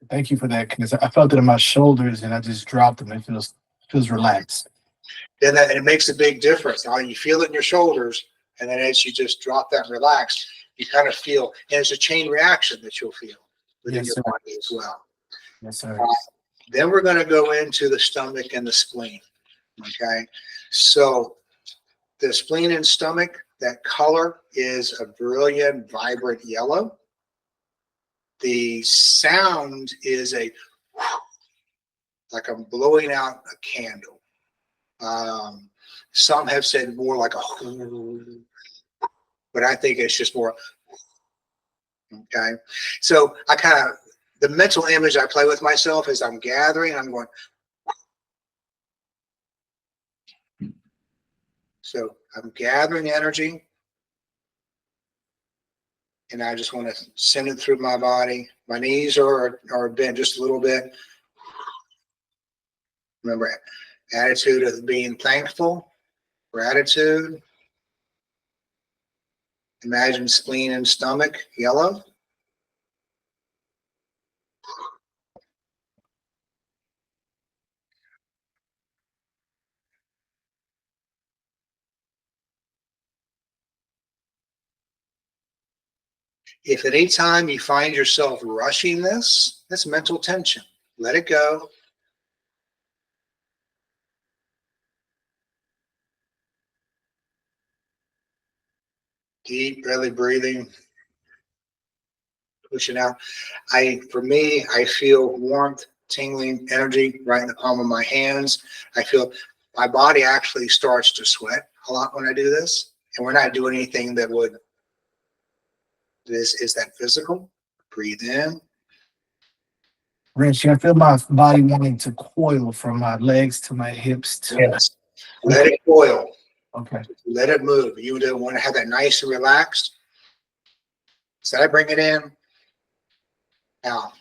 Thank you for that, because I felt it in my shoulders and I just dropped them. It feels relaxed. Then it makes a big difference. Now you feel it in your shoulders, and then as you just drop that and relax, you kind of feel, and it's a chain reaction that you'll feel within your body as well. Yes, sir. Then we're going to go into the stomach and the spleen. Okay, so the spleen and stomach, that color is a brilliant, vibrant yellow. The sound is like I'm blowing out a candle. Some have said more like a, but I think it's just more. Okay, so I kind of, the mental image I play with myself is I'm gathering, I'm going. So I'm gathering energy, and I just want to send it through my body. My knees are bent just a little bit. Remember, attitude of being thankful, gratitude. Imagine spleen and stomach, yellow. If at any time you find yourself rushing this, that's mental tension. Let it go. Deep belly breathing, pushing out. For me, I feel warmth, tingling energy right in the palm of my hands. I feel my body actually starts to sweat a lot when I do this. And we're not doing anything that would, this is that physical. Breathe in. Rich, I feel my body wanting to coil from my legs to my hips to. Yes. Let it coil. Okay. Let it move. You don't want to have that nice and relaxed. So I bring it in, out.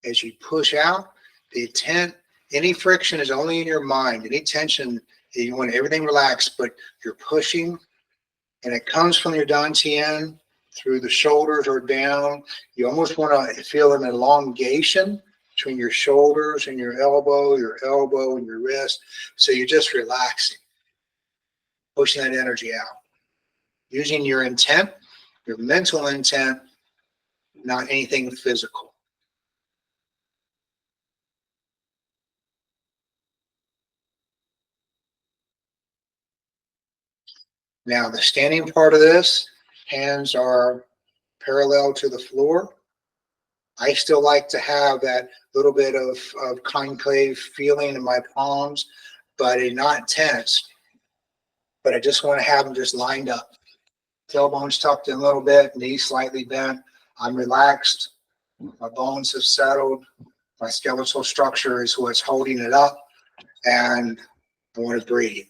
As you push out, the intent, any friction is only in your mind. Any tension, you want everything relaxed, but you're pushing, and it comes from your dantian through the shoulders or down. You almost want to feel an elongation between your shoulders and your elbow and your wrist. So you're just relaxing, pushing that energy out, using your intent, your mental intent, not anything physical. Now, the standing part of this, hands are parallel to the floor. I still like to have that little bit of concave feeling in my palms, but not tense. But I just want to have them just lined up. Tailbones tucked in a little bit, knees slightly bent. I'm relaxed. My bones have settled. My skeletal structure is what's holding it up. And I want to breathe.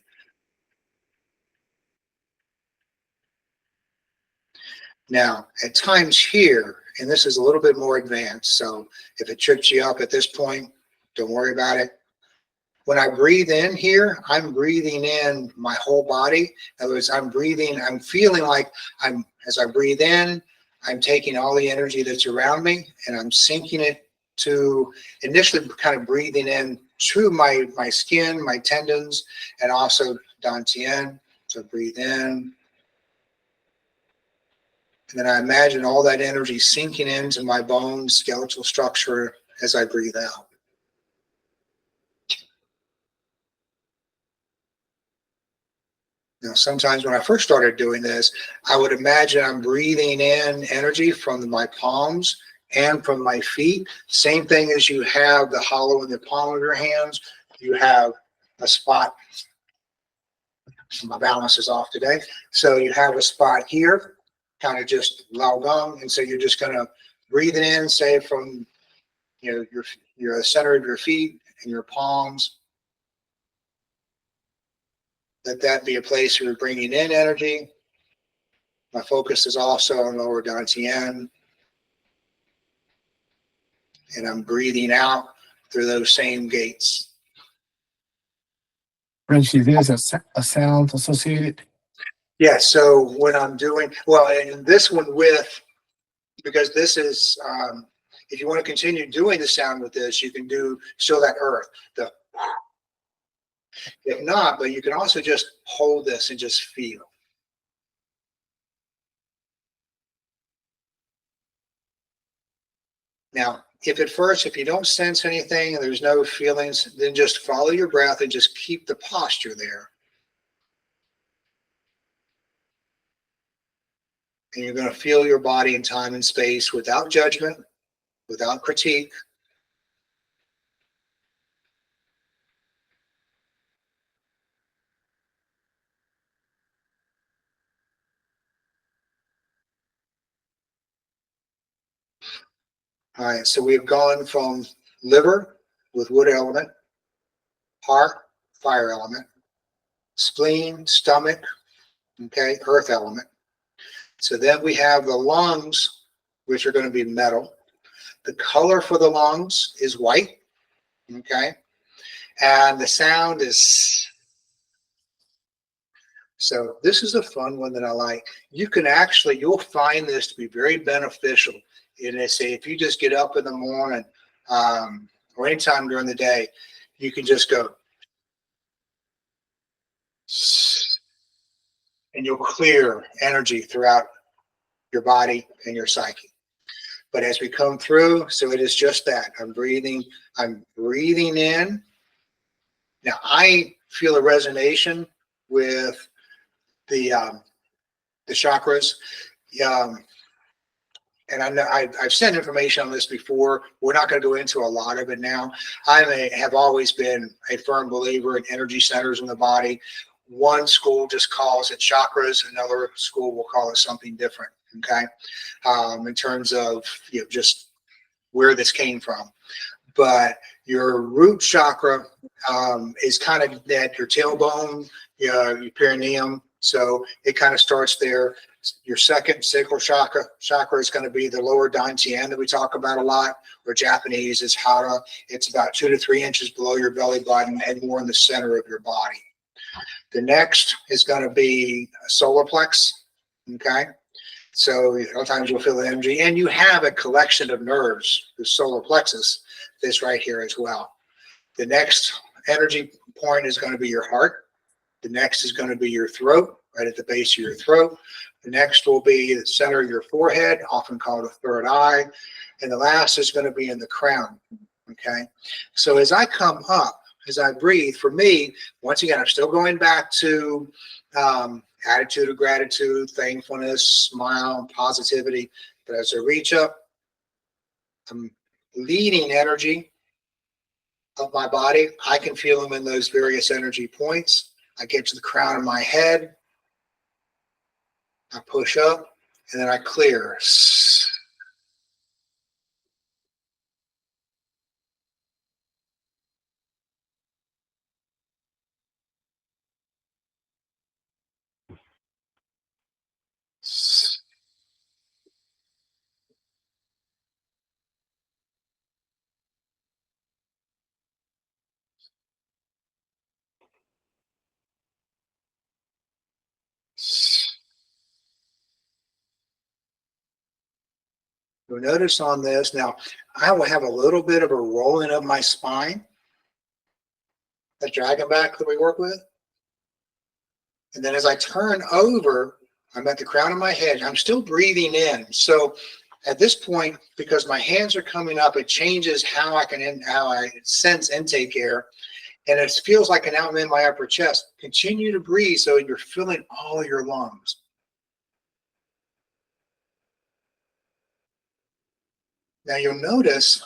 Now, at times here, and this is a little bit more advanced, so if it trips you up at this point, don't worry about it. When I breathe in here, I'm breathing in my whole body. In other words, I'm feeling like as I breathe in, I'm taking all the energy that's around me and I'm sinking it to initially kind of breathing in through my skin, my tendons, and also dantian. So breathe in. And then I imagine all that energy sinking into my bones, skeletal structure as I breathe out. Now, sometimes when I first started doing this, I would imagine I'm breathing in energy from my palms and from my feet. Same thing as you have the hollow in the palm of your hands. You have a spot. My balance is off today. So you have a spot here, kind of just Laogong. And so you're just going to breathe it in, say from your center of your feet and your palms. Let that be a place where you're bringing in energy. My focus is also on lower dantian. And I'm breathing out through those same gates. Frenchie, there's a sound associated. Yeah, so when I'm doing, well, and this one because this is, if you want to continue doing the sound with this, you can do still that earth. If not, but you can also just hold this and just feel. Now, if you don't sense anything and there's no feelings, then just follow your breath and just keep the posture there. And you're going to feel your body in time and space without judgment, without critique. All right, so we've gone from liver with wood element, heart, fire element, spleen, stomach, okay, earth element. So then we have the lungs, which are going to be metal. The color for the lungs is white, okay, and the sound is. So this is a fun one that I like. You'll find this to be very beneficial. And they say if you just get up in the morning or anytime during the day, you can just go and you'll clear energy throughout your body and your psyche. But as we come through, so it is just that. I'm breathing in. Now I feel a resonation with the chakras. And I know I've sent information on this before. We're not going to go into a lot of it now. I have always been a firm believer in energy centers in the body. One school just calls it chakras. Another school will call it something different. Okay, in terms of just where this came from. But your root chakra is kind of at your tailbone, your perineum. So it kind of starts there. Your second sacral chakra is going to be the lower dantian that we talk about a lot, or Japanese is hara. It's about 2 to 3 inches below your belly button and more in the center of your body. The next is going to be solar plex. Okay. So sometimes you'll feel the energy, and you have a collection of nerves, the solar plexus, that's right here as well. The next energy point is going to be your heart. The next is going to be your throat, right at the base of your throat. The next will be the center of your forehead, often called a third eye. And the last is going to be in the crown. Okay. So as I come up, as I breathe, for me, once again, I'm still going back to attitude of gratitude, thankfulness, smile, positivity. But as I reach up, I'm leading energy of my body. I can feel them in those various energy points. I get to the crown of my head. I push up, and then I clear. You'll notice on this, now I will have a little bit of a rolling of my spine, that dragon back that we work with. And then as I turn over, I'm at the crown of my head. I'm still breathing in. So at this point, because my hands are coming up, it changes how I sense intake air. And it feels like now I'm in my upper chest. Continue to breathe so you're filling all your lungs. Now you'll notice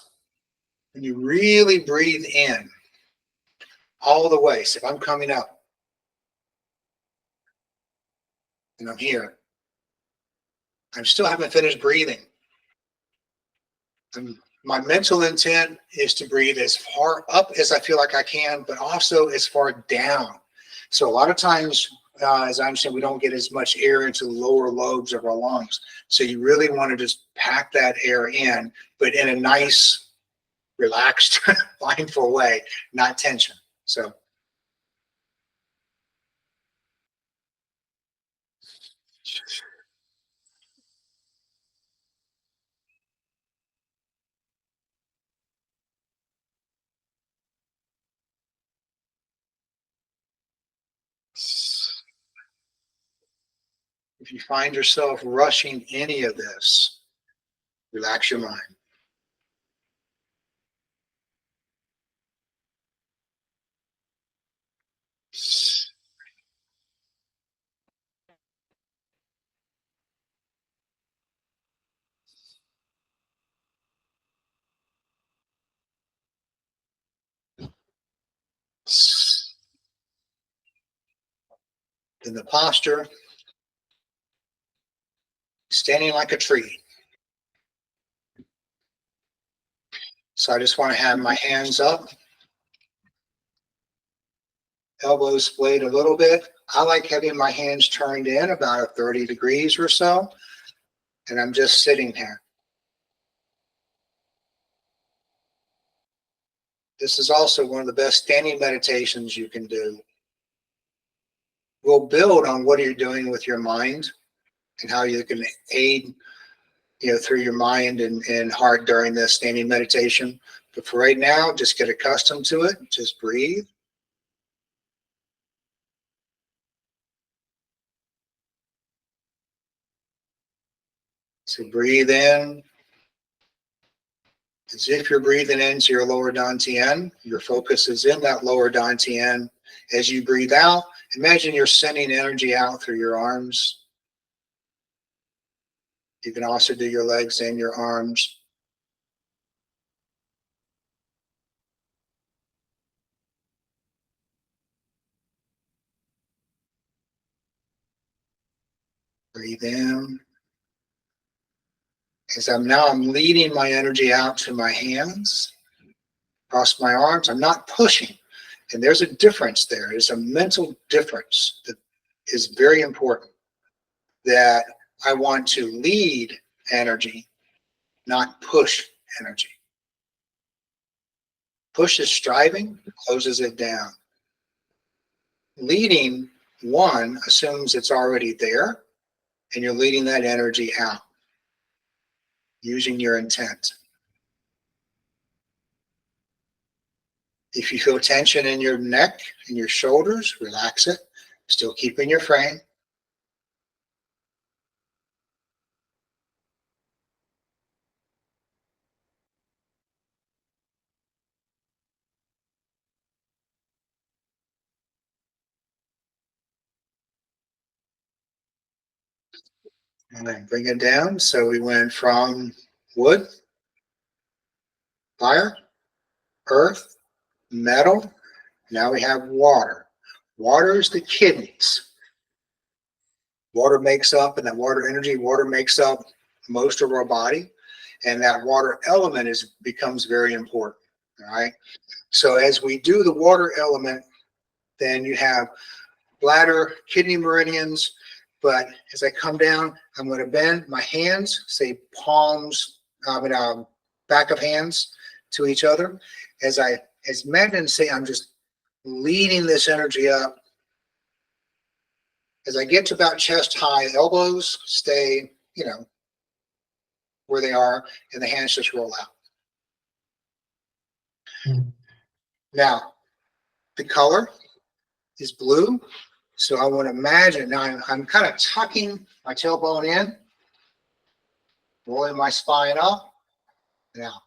when you really breathe in, all the way. So if I'm coming up and I'm here, I still haven't finished breathing. My mental intent is to breathe as far up as I feel like I can, but also as far down. So a lot of times, as I understand, we don't get as much air into the lower lobes of our lungs. So you really want to just pack that air in, but in a nice, relaxed, mindful way, not tension. So if you find yourself rushing any of this, relax your mind. In the posture, standing like a tree. So I just want to have my hands up, elbows splayed a little bit. I like having my hands turned in about 30 degrees or so, and I'm just sitting here. This is also one of the best standing meditations you can do. We'll build on what you're doing with your mind and how you can aid, through your mind and heart during this standing meditation. But for right now, just get accustomed to it. Just breathe. So breathe in as if you're breathing into your lower dantian. Your focus is in that lower dantian. As you breathe out, imagine you're sending energy out through your arms. You can also do your legs and your arms. Breathe in. As I'm leading my energy out to my hands, across my arms. I'm not pushing. And there's a difference there. There's a mental difference that is very important, that I want to lead energy, not push energy. Push is striving, closes it down. Leading, one, assumes it's already there, and you're leading that energy out using your intent. If you feel tension in your neck and your shoulders, relax it. Still keeping your frame. And then bring it down. So we went from wood, fire, earth, metal. Now we have water. Water is the kidneys. Water makes up, and that water makes up most of our body. And that water element becomes very important. All right. So as we do the water element, then you have bladder, kidney meridians. But as I come down, I'm going to bend my hands, say palms, back of hands to each other. As imagine, say, I'm just leading this energy up. As I get to about chest high, elbows stay, where they are, and the hands just roll out. Now, the color is blue. So I want to imagine, now I'm kind of tucking my tailbone in, rolling my spine up and out.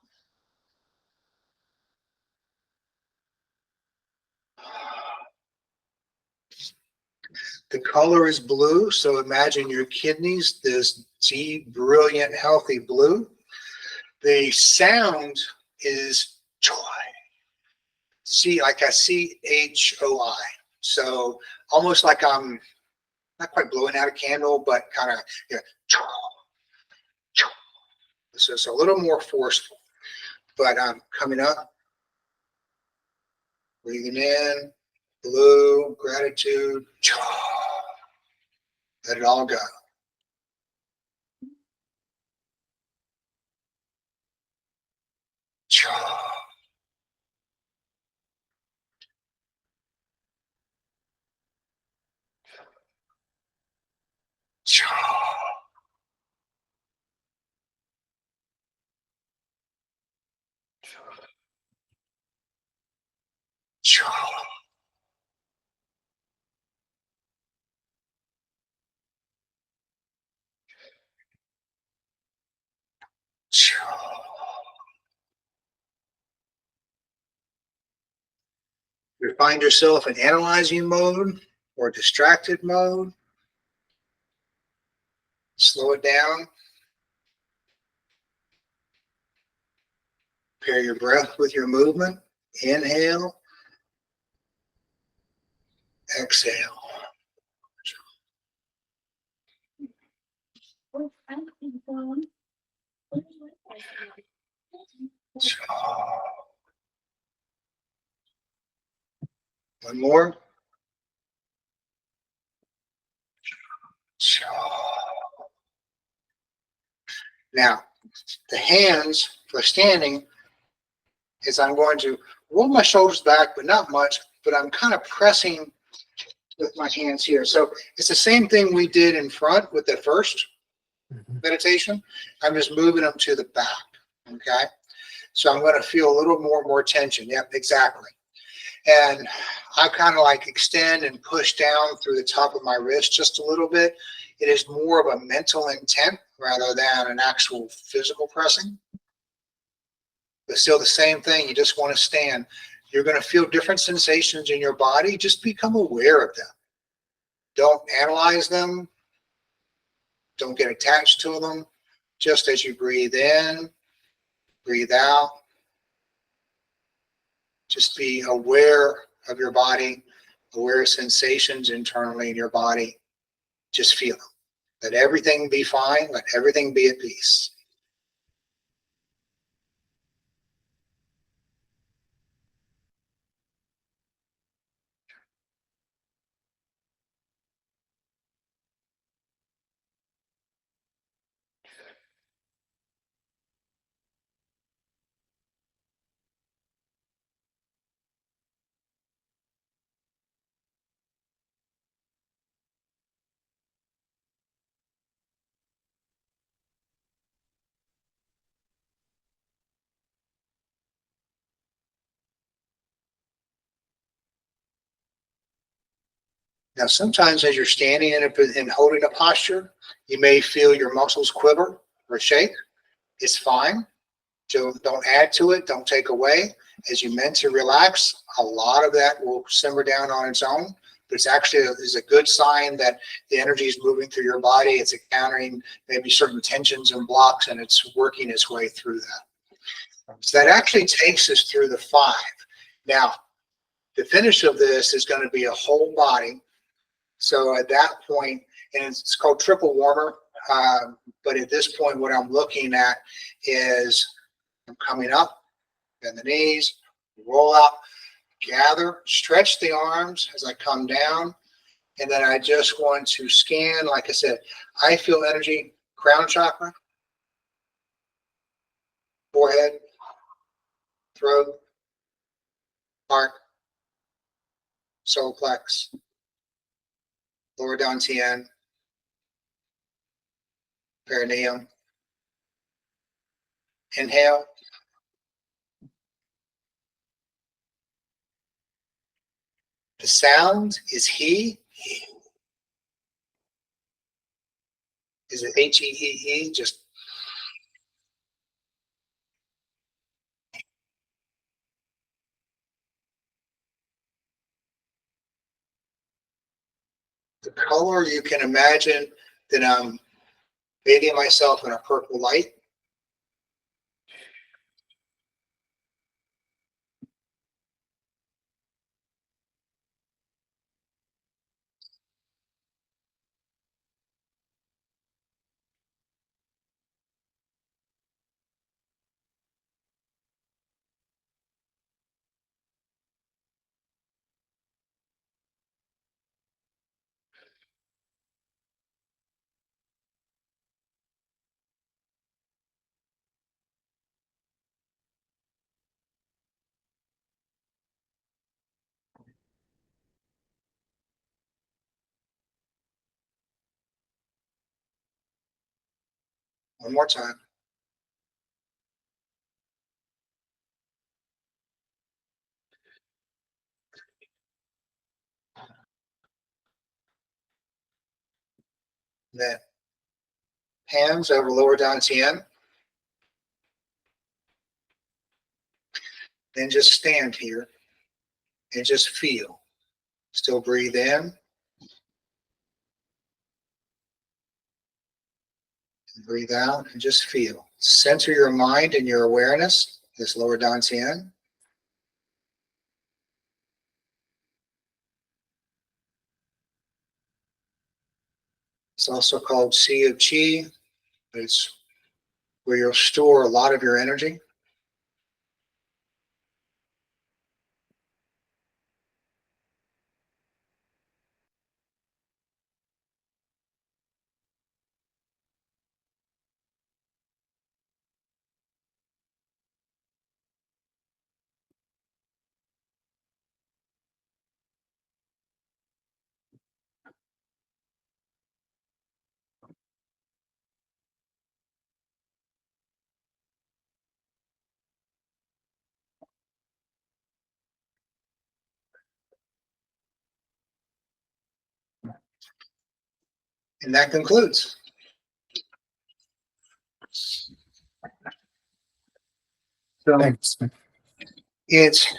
The color is blue, so imagine your kidneys, this deep, brilliant, healthy blue. The sound is joy. CHOI. So almost like I'm not quite blowing out a candle, but kind of, you know, so it's a little more forceful. But I'm coming up, breathing in, blue, gratitude, let it all go. You find yourself in analyzing mode or distracted mode, slow it down. Pair your breath with your movement. Inhale, exhale. One more. Now, the hands for standing is I'm going to roll my shoulders back, but not much, but I'm kind of pressing with my hands here. So it's the same thing we did in front with the first meditation. I'm just moving them to the back. Okay. So I'm going to feel a little more tension. Yep, exactly. And I kind of like extend and push down through the top of my wrist just a little bit. It is more of a mental intent rather than an actual physical pressing. But still the same thing. You just want to stand. You're going to feel different sensations in your body. Just become aware of them. Don't analyze them. Don't get attached to them. Just as you breathe in, breathe out. Just be aware of your body, aware of sensations internally in your body. Just feel them. Let everything be fine. Let everything be at peace. Now, sometimes as you're standing and holding a posture, you may feel your muscles quiver or shake. It's fine. Don't add to it. Don't take away. As you mentally relax, a lot of that will simmer down on its own. But it's actually is a good sign that the energy is moving through your body. It's encountering maybe certain tensions and blocks, and it's working its way through that. So that actually takes us through the 5. Now, the finish of this is going to be a whole body. So at that point, and it's called triple warmer. But at this point, what I'm looking at is I'm coming up, bend the knees, roll out, gather, stretch the arms as I come down. And then I just want to scan. Like I said, I feel energy, crown chakra, forehead, throat, heart, solar plex, lower dantian, perineum. Inhale. The sound is he. Is it H-E-E-E? Just the color, you can imagine that I'm bathing myself in a purple light. One more time. Then hands over lower dantian. Then just stand here and just feel. Still breathe in. And breathe out and just feel. Center your mind and your awareness, this lower dantian. It's also called Sea of Qi. It's where you'll store a lot of your energy. And that concludes. So Thanks. it's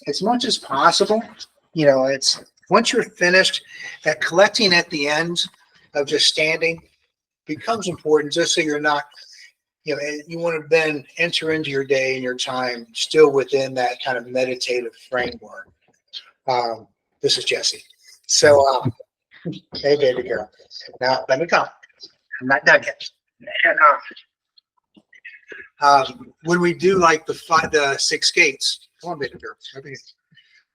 as much as possible, it's once you're finished, that collecting at the end of just standing becomes important just so you're not, you want to then enter into your day and your time still within that kind of meditative framework. This is Jesse. So, hey, baby girl. Now, let me come. I'm not done yet. When we do like the 6 gates, come on, baby girl.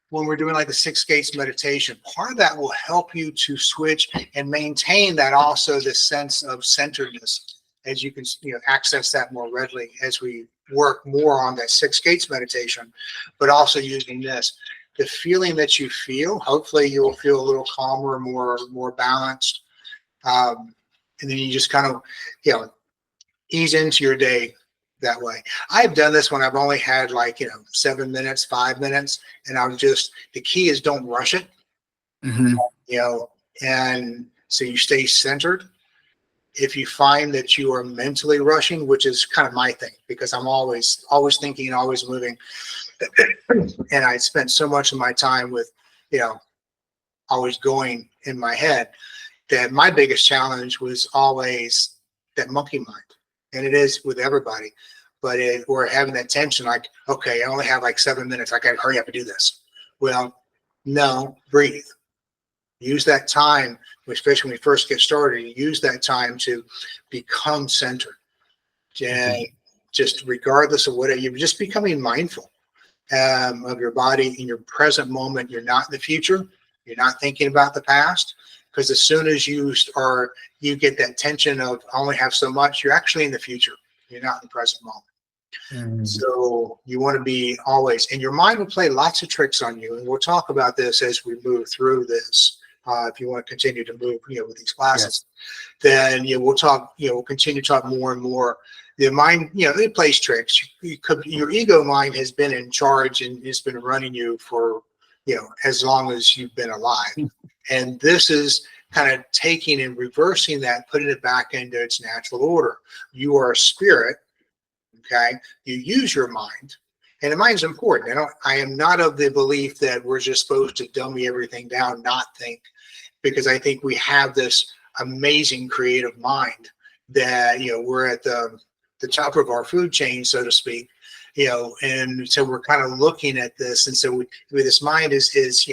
When we're doing like the 6 gates meditation, part of that will help you to switch and maintain that also this sense of centeredness, as you can access that more readily as we work more on that 6 gates meditation, but also using this. The feeling that you feel, hopefully you will feel a little calmer, more balanced. And then you just kind of, ease into your day that way. I've done this when I've only had 7 minutes, 5 minutes, and the key is don't rush it, Mm-hmm. And so you stay centered. If you find that you are mentally rushing, which is kind of my thing, because I'm always thinking and always moving, and I spent so much of my time with, always going in my head, that my biggest challenge was always that monkey mind. And it is with everybody, but we're having that tension, like, okay, I only have 7 minutes. I got to hurry up and do this. Well, no, breathe. Use that time, especially when we first get started, use that time to become centered. And just regardless of what, you're just becoming mindful of your body in your present moment. You're not in the future. You're not thinking about the past. Because as soon as you get that tension of I only have so much, you're actually in the future. You're not in the present moment. Mm-hmm. So you want to be always, and your mind will play lots of tricks on you. And we'll talk about this as we move through this. If you want to continue to move, with these classes, then we'll talk. We'll continue to talk more and more. The mind, it plays tricks. Your ego mind has been in charge and has been running you for as long as you've been alive. And this is kind of taking and reversing that, putting it back into its natural order. You are a spirit, okay? You use your mind, and the mind is important. I am not of the belief that we're just supposed to dummy everything down, not think, because I think we have this amazing creative mind that, we're at the top of our food chain, so to speak, and so we're kind of looking at this. And so this mind is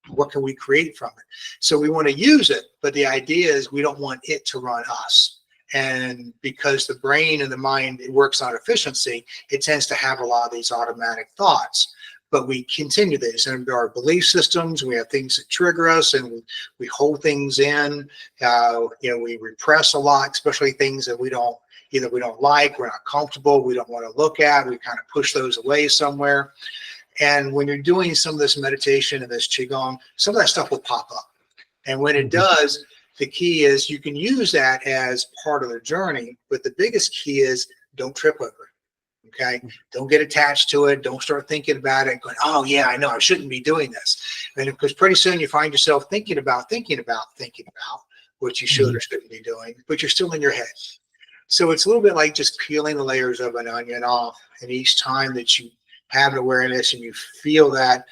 what can we create from it? So we want to use it, but the idea is we don't want it to run us. And because the brain and the mind, it works on efficiency, it tends to have a lot of these automatic thoughts. But we continue this, and our belief systems, we have things that trigger us, and we hold things in. We repress a lot, especially things that we don't like, we're not comfortable, we don't want to look at. We kind of push those away somewhere. And when you're doing some of this meditation and this Qigong, some of that stuff will pop up. And when it does, the key is you can use that as part of the journey, but the biggest key is don't trip over it. Okay. Don't get attached to it. Don't start thinking about it going, oh yeah, I know I shouldn't be doing this. And because pretty soon you find yourself thinking about what you should or shouldn't be doing, but you're still in your head. So it's a little bit like just peeling the layers of an onion off. And each time that you have an awareness and you feel that,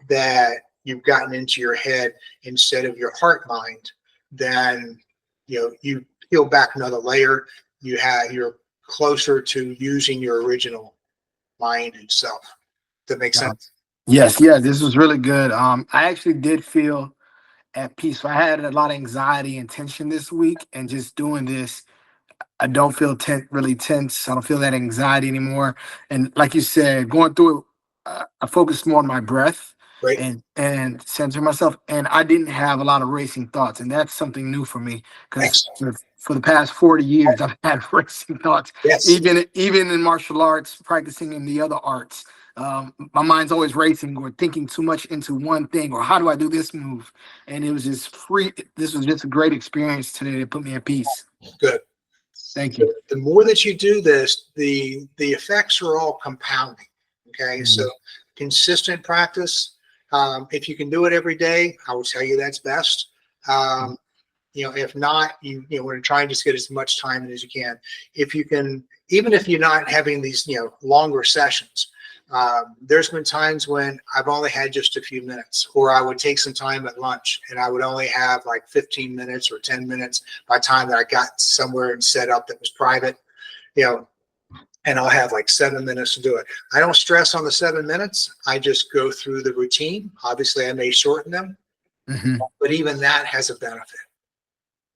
that you've gotten into your head instead of your heart mind, then, you peel back another layer. You're closer to using your original mind and self. Does that make sense? Yes, yeah, this was really good. I actually did feel at peace. So I had a lot of anxiety and tension this week, and just doing this, I don't feel really tense. I don't feel that anxiety anymore. And like you said, going through it, I focused more on my breath Right. and center myself. And I didn't have a lot of racing thoughts, and that's something new for me because Excellent. for the past 40 years, I've had racing thoughts. Yes. Even in martial arts, practicing in the other arts, my mind's always racing or thinking too much into one thing, or how do I do this move? And it was just free. This was just a great experience today to put me at peace. Good. Thank you. The more that you do this, the effects are all compounding. Okay. So consistent practice. If you can do it every day, I will tell you that's best. If not, you want to try and just get as much time in as you can. If you can, even if you're not having these, longer sessions, there's been times when I've only had just a few minutes, or I would take some time at lunch and I would only have like 15 minutes or 10 minutes by the time that I got somewhere and set up that was private, and I'll have like 7 minutes to do it. I don't stress on the 7 minutes. I just go through the routine. Obviously I may shorten them, but even that has a benefit.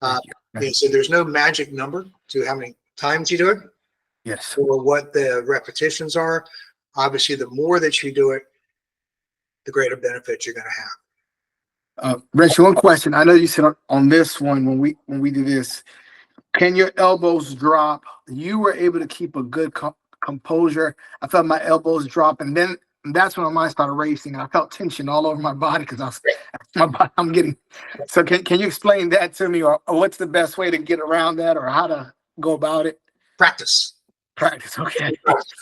So there's no magic number to how many times you do it. Yes. Or what the repetitions are. Obviously, the more that you do it, the greater benefit you're going to have. Rich, one question. I know you said on this one when we do this, can your elbows drop? You were able to keep a good composure. I felt my elbows drop, and then that's when my mind started racing. I felt tension all over my body because I'm getting. So can you explain that to me, or what's the best way to get around that, or how to go about it? Practice. Okay.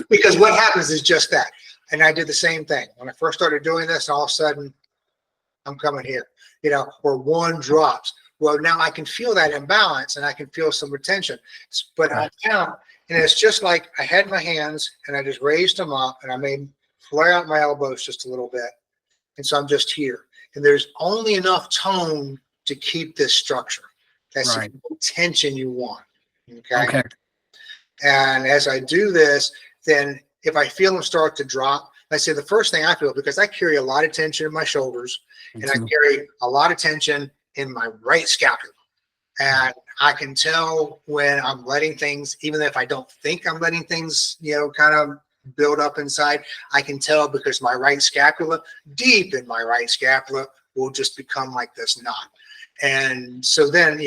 Because what happens is just that. And I did the same thing when I first started doing this. All of a sudden, I'm coming here, or one drops. Well, now I can feel that imbalance and I can feel some retention. But I count, and it's just like I had my hands and I just raised them up and I made flare out my elbows just a little bit. And so I'm just here. And there's only enough tone to keep this structure. That's the tension you want. Okay. And as I do this, then if I feel them start to drop, I say the first thing I feel, because I carry a lot of tension in my shoulders and I carry a lot of tension in my right scapula. And I can tell when I'm letting things, even if I don't think I'm letting things, kind of build up inside, I can tell because my right scapula, deep in my right scapula, will just become like this knot. And so then,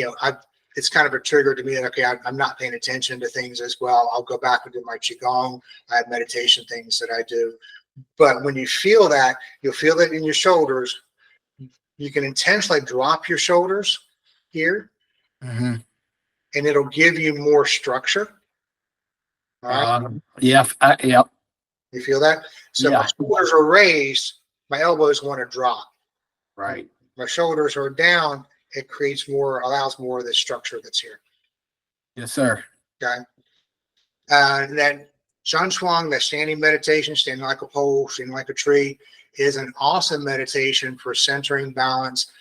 it's kind of a trigger to me that, okay, I'm not paying attention to things as well. I'll go back and do my Qigong. I have meditation things that I do. But when you feel that, you'll feel it in your shoulders. You can intentionally drop your shoulders here, and it'll give you more structure. All right. Yep. You feel that? So my shoulders are raised, my elbows want to drop. Right. My shoulders are down, it allows more of the structure that's here. Yes, sir. Okay. And then Shan Shuang, that standing meditation, standing like a pole, standing like a tree, is an awesome meditation for centering balance,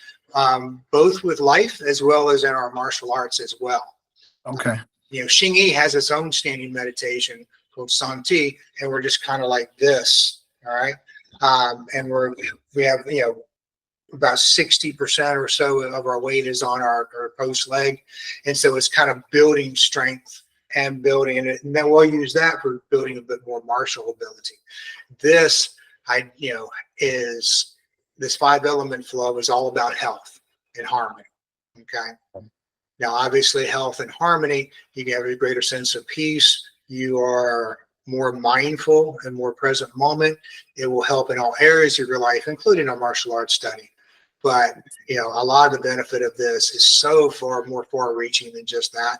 both with life as well as in our martial arts as well. Okay. Xing Yi has its own standing meditation called Santi, and we're just kind of like this. All right. And we have, about 60% or so of our weight is on our post leg. And so it's kind of building strength and building it. And then we'll use that for building a bit more martial ability. This, is this 5-element flow is all about health and harmony. Okay. Now, obviously, health and harmony, you have a greater sense of peace. You are more mindful and more present moment. It will help in all areas of your life, including our martial arts study. But, you know, a lot of the benefit of this is so far more far reaching than just that.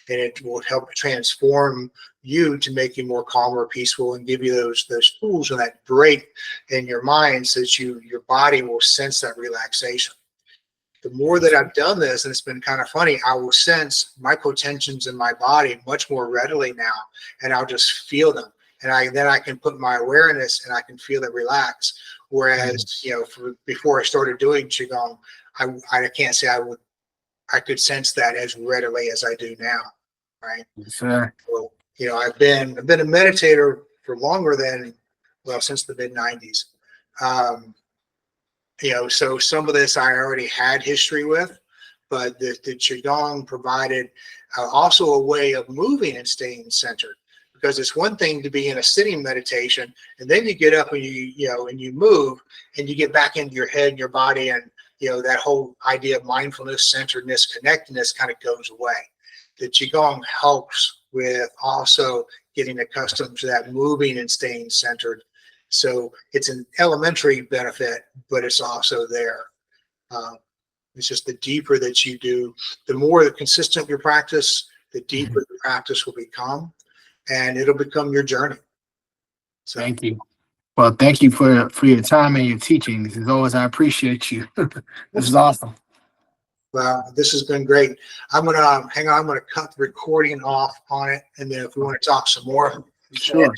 And it will help transform you to make you more calmer, peaceful, and give you those tools and that break in your mind so that your body will sense that relaxation. The more that I've done this, and it's been kind of funny, I will sense microtensions in my body much more readily now, and I'll just feel them. And then I can put my awareness and I can feel it relax. Whereas, you know, before I started doing Qigong, I can't say I could sense that as readily as I do now, right? Sure. So, you know, I've been a meditator for longer than, well, since the mid 90s. You know, so some of this I already had history with, but the Qigong provided also a way of moving and staying centered. Because it's one thing to be in a sitting meditation, and then you get up and you move, and you get back into your head and your body, and you know that whole idea of mindfulness, centeredness, connectedness kind of goes away. The Qigong helps with also getting accustomed to that moving and staying centered. So it's an elementary benefit, but it's also there. It's just the deeper that you do, the more consistent your practice, the deeper the practice will become, and it'll become your journey. So, Thank you. Well, thank you for your time and your teachings. As always, I appreciate you. This is awesome. well, this has been great. I'm gonna hang on. I'm gonna cut the recording off on it, and then if we want to talk some more, Sure.